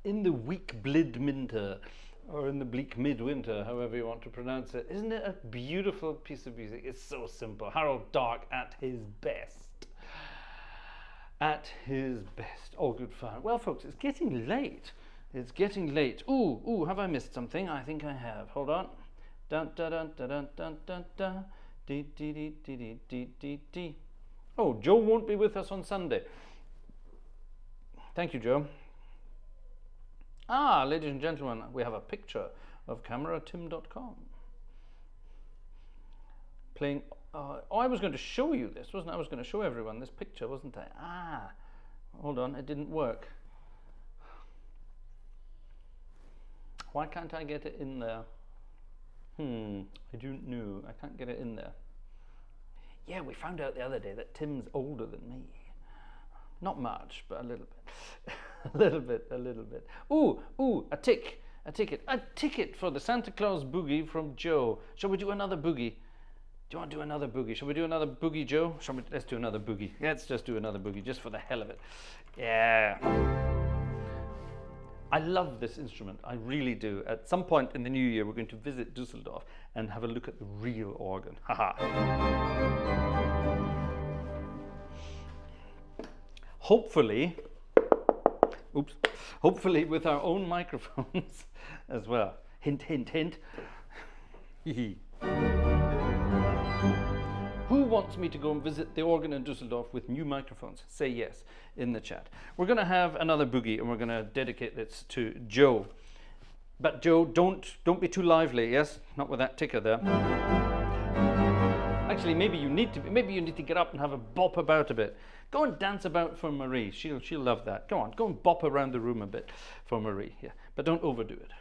in the weak blid minter, or in the bleak midwinter, however you want to pronounce it. Isn't it a beautiful piece of music? It's so simple. Harold Dark at his best. At his best. All good fun. Well, folks, it's getting late. It's getting late. Ooh, have I missed something? I think I have. Hold on. Dun dun dun dun dun dun dun dun. Dee dee dee dee dee dee dee dee. Oh, Joe won't be with us on Sunday. Thank you, Joe. Ah, ladies and gentlemen, we have a picture of cameratim.com. Playing. Oh, I was going to show you this, wasn't I? I was going to show everyone this picture, wasn't I? Ah, hold on, it didn't work. Why can't I get it in there? I don't know. I can't get it in there. Yeah, we found out the other day that Tim's older than me. Not much, but a little bit. a little bit. Ooh, a ticket for the Santa Claus boogie from Joe. Shall we do another boogie? Do you want to do another boogie? Shall we do another boogie, Joe? Let's do another boogie. Let's just do another boogie, just for the hell of it. Yeah. I love this instrument, I really do. At some point in the new year, we're going to visit Dusseldorf and have a look at the real organ. Haha. Hopefully with our own microphones as well. Hint, hint, hint. Who wants me to go and visit the organ in Dusseldorf with new microphones? Say yes in the chat. We're going to have another boogie and we're going to dedicate this to Joe. But Joe, don't be too lively, yes? Not with that ticker there. Actually, maybe you need to get up and have a bop about a bit. Go and dance about for Marie. She'll love that. Go on, go and bop around the room a bit for Marie. Yeah, but don't overdo it.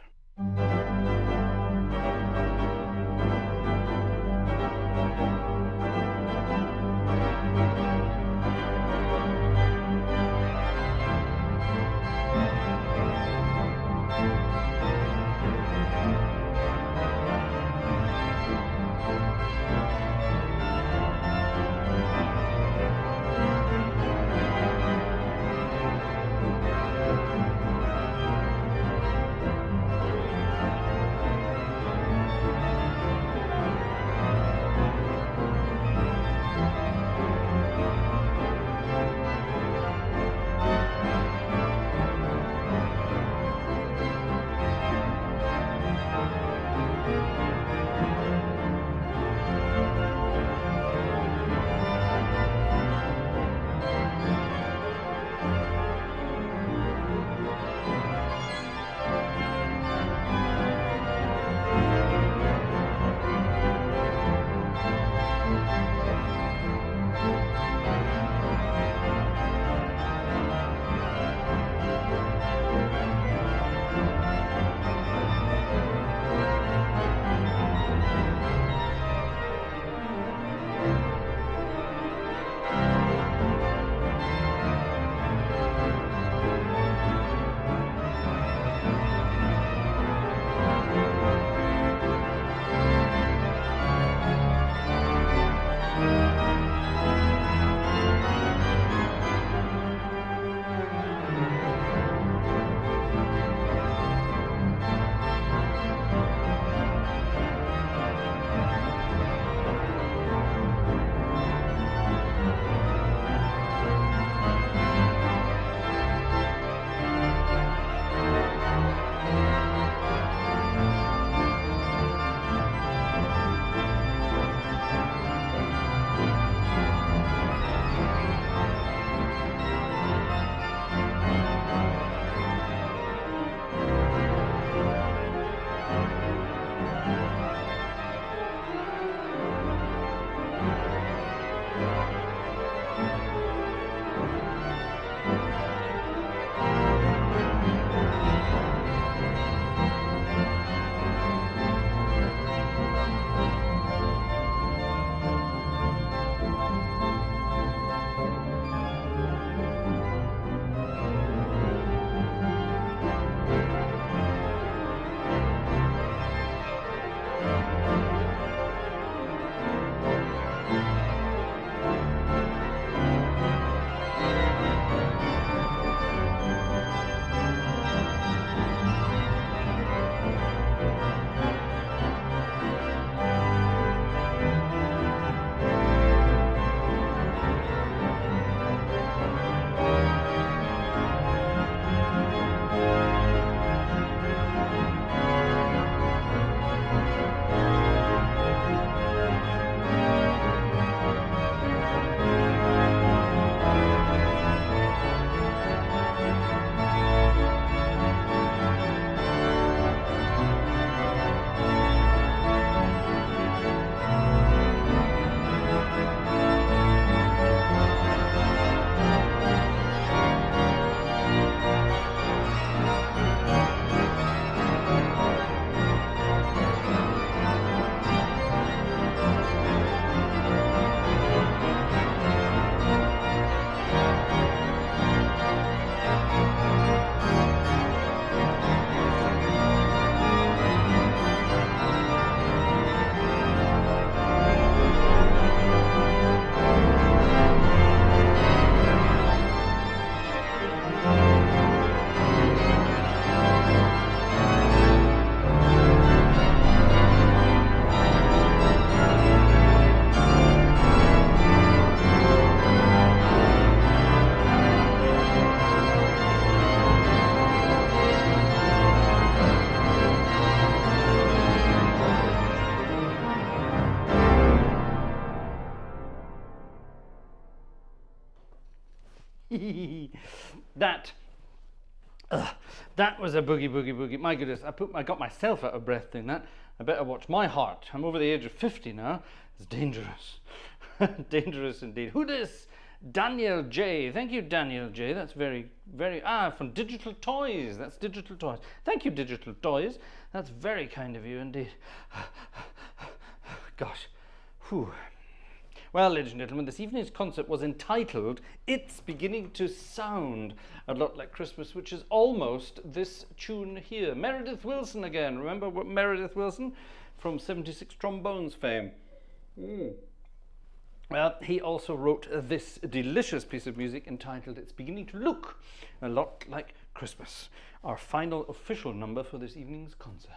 That was a boogie, boogie, boogie. My goodness, I got myself out of breath doing that. I better watch my heart. I'm over the age of 50 now. It's dangerous. Dangerous indeed. Who this? Daniel J. Thank you, Daniel J. That's very, very... from Digital Toys. That's Digital Toys. Thank you, Digital Toys. That's very kind of you indeed. Gosh. Whew. Well, ladies and gentlemen, this evening's concert was entitled It's Beginning to Sound a Lot Like Christmas, which is almost this tune here. Meredith Willson again. Remember what Meredith Willson from 76 Trombones fame? Well, he also wrote this delicious piece of music entitled It's Beginning to Look a Lot Like Christmas, our final official number for this evening's concert.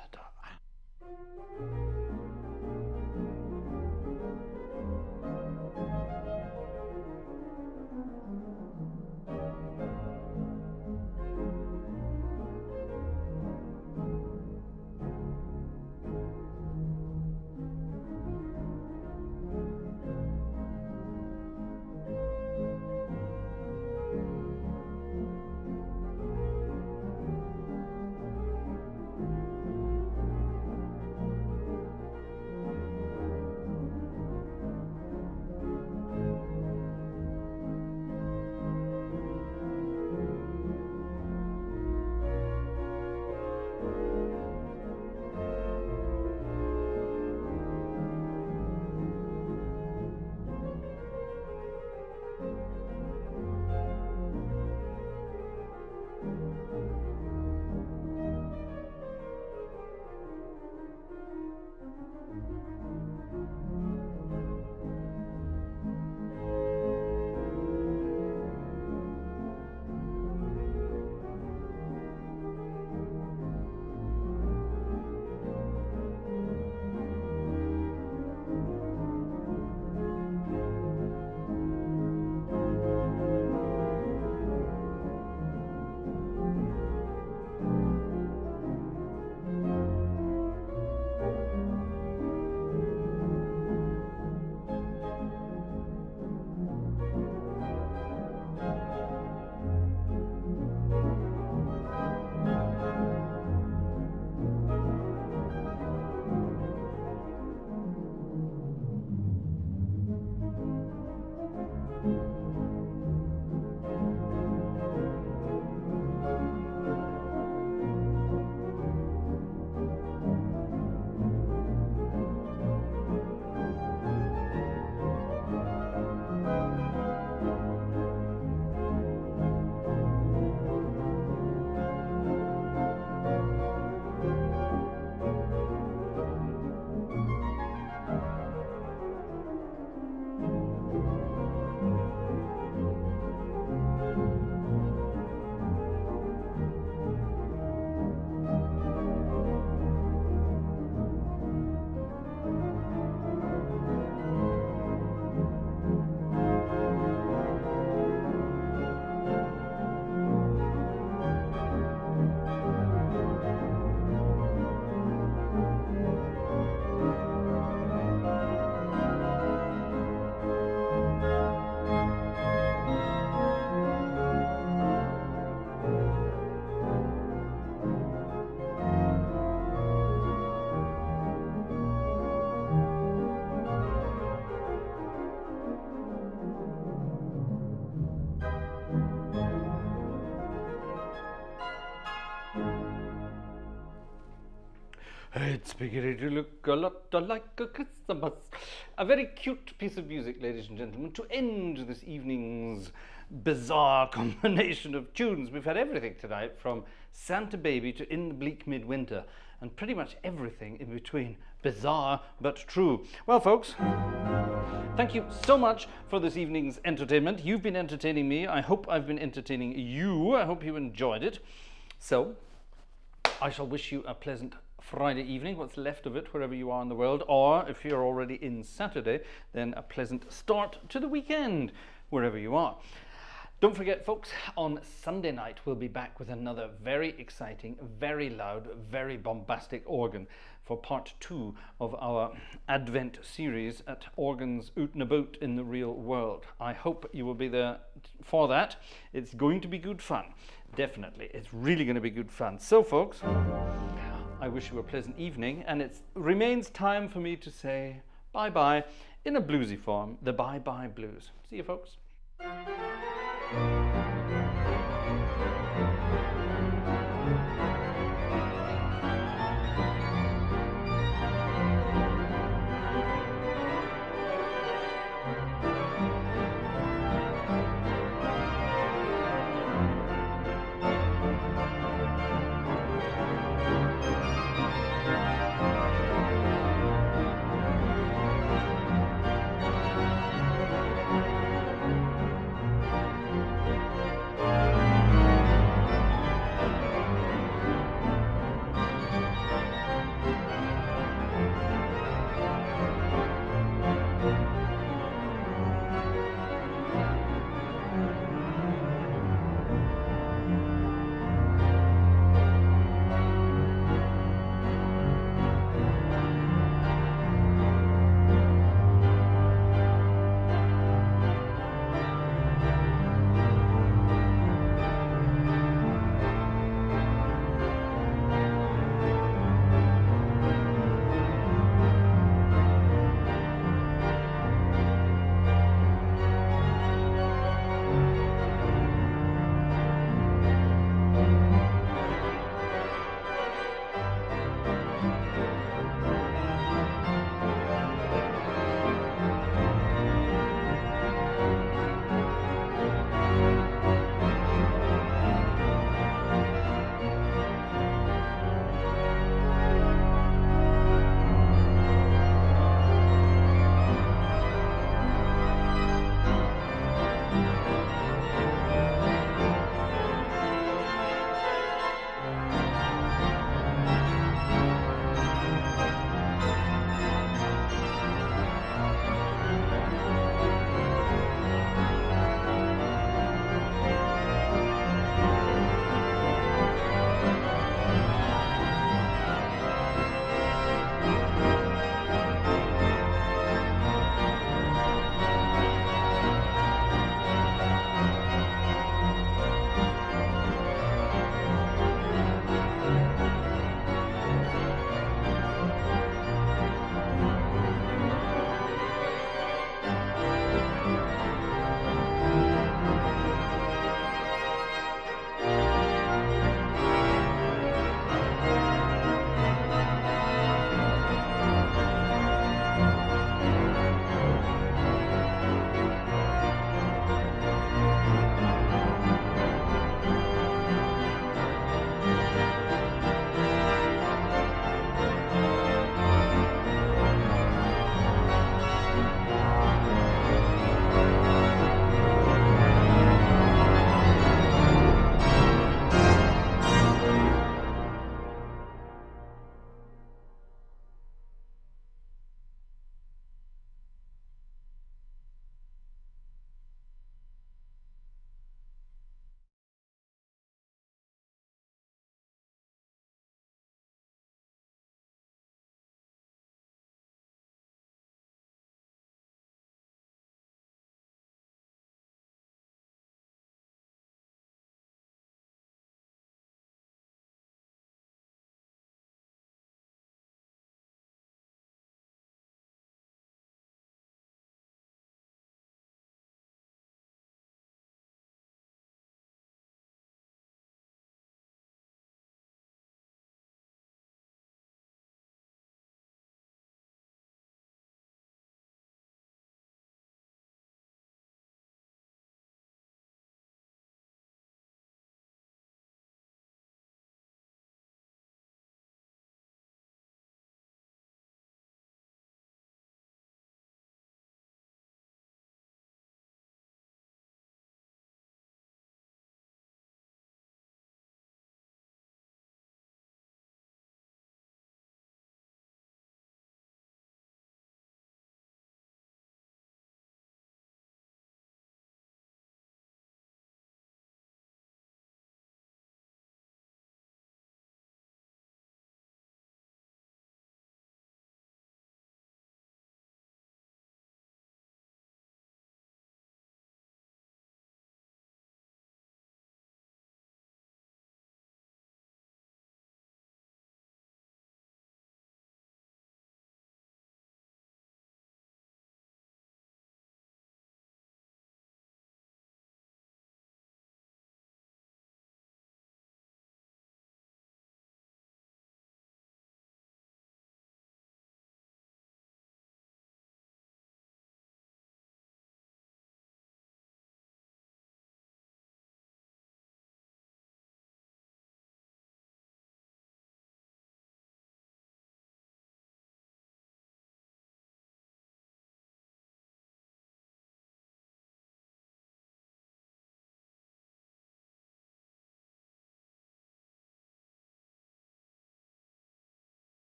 It's beginning to look a lot like a Christmas. A very cute piece of music, ladies and gentlemen, to end this evening's bizarre combination of tunes. We've had everything tonight, from Santa Baby to In the Bleak Midwinter, and pretty much everything in between. Bizarre but true. Well, folks, thank you so much for this evening's entertainment. You've been entertaining me. I hope I've been entertaining you. I hope you enjoyed it. So, I shall wish you a pleasant Friday evening, what's left of it, wherever you are in the world, or if you're already in Saturday, then a pleasant start to the weekend, wherever you are. Don't forget, folks, on Sunday night we'll be back with another very exciting, very loud, very bombastic organ for part 2 of our Advent series at Organs Out and About in the Real World. I hope you will be there for that. It's going to be good fun. Definitely. It's really going to be good fun. So, folks, I wish you a pleasant evening, and it remains time for me to say bye-bye in a bluesy form, the bye-bye blues. See you, folks. Thank you.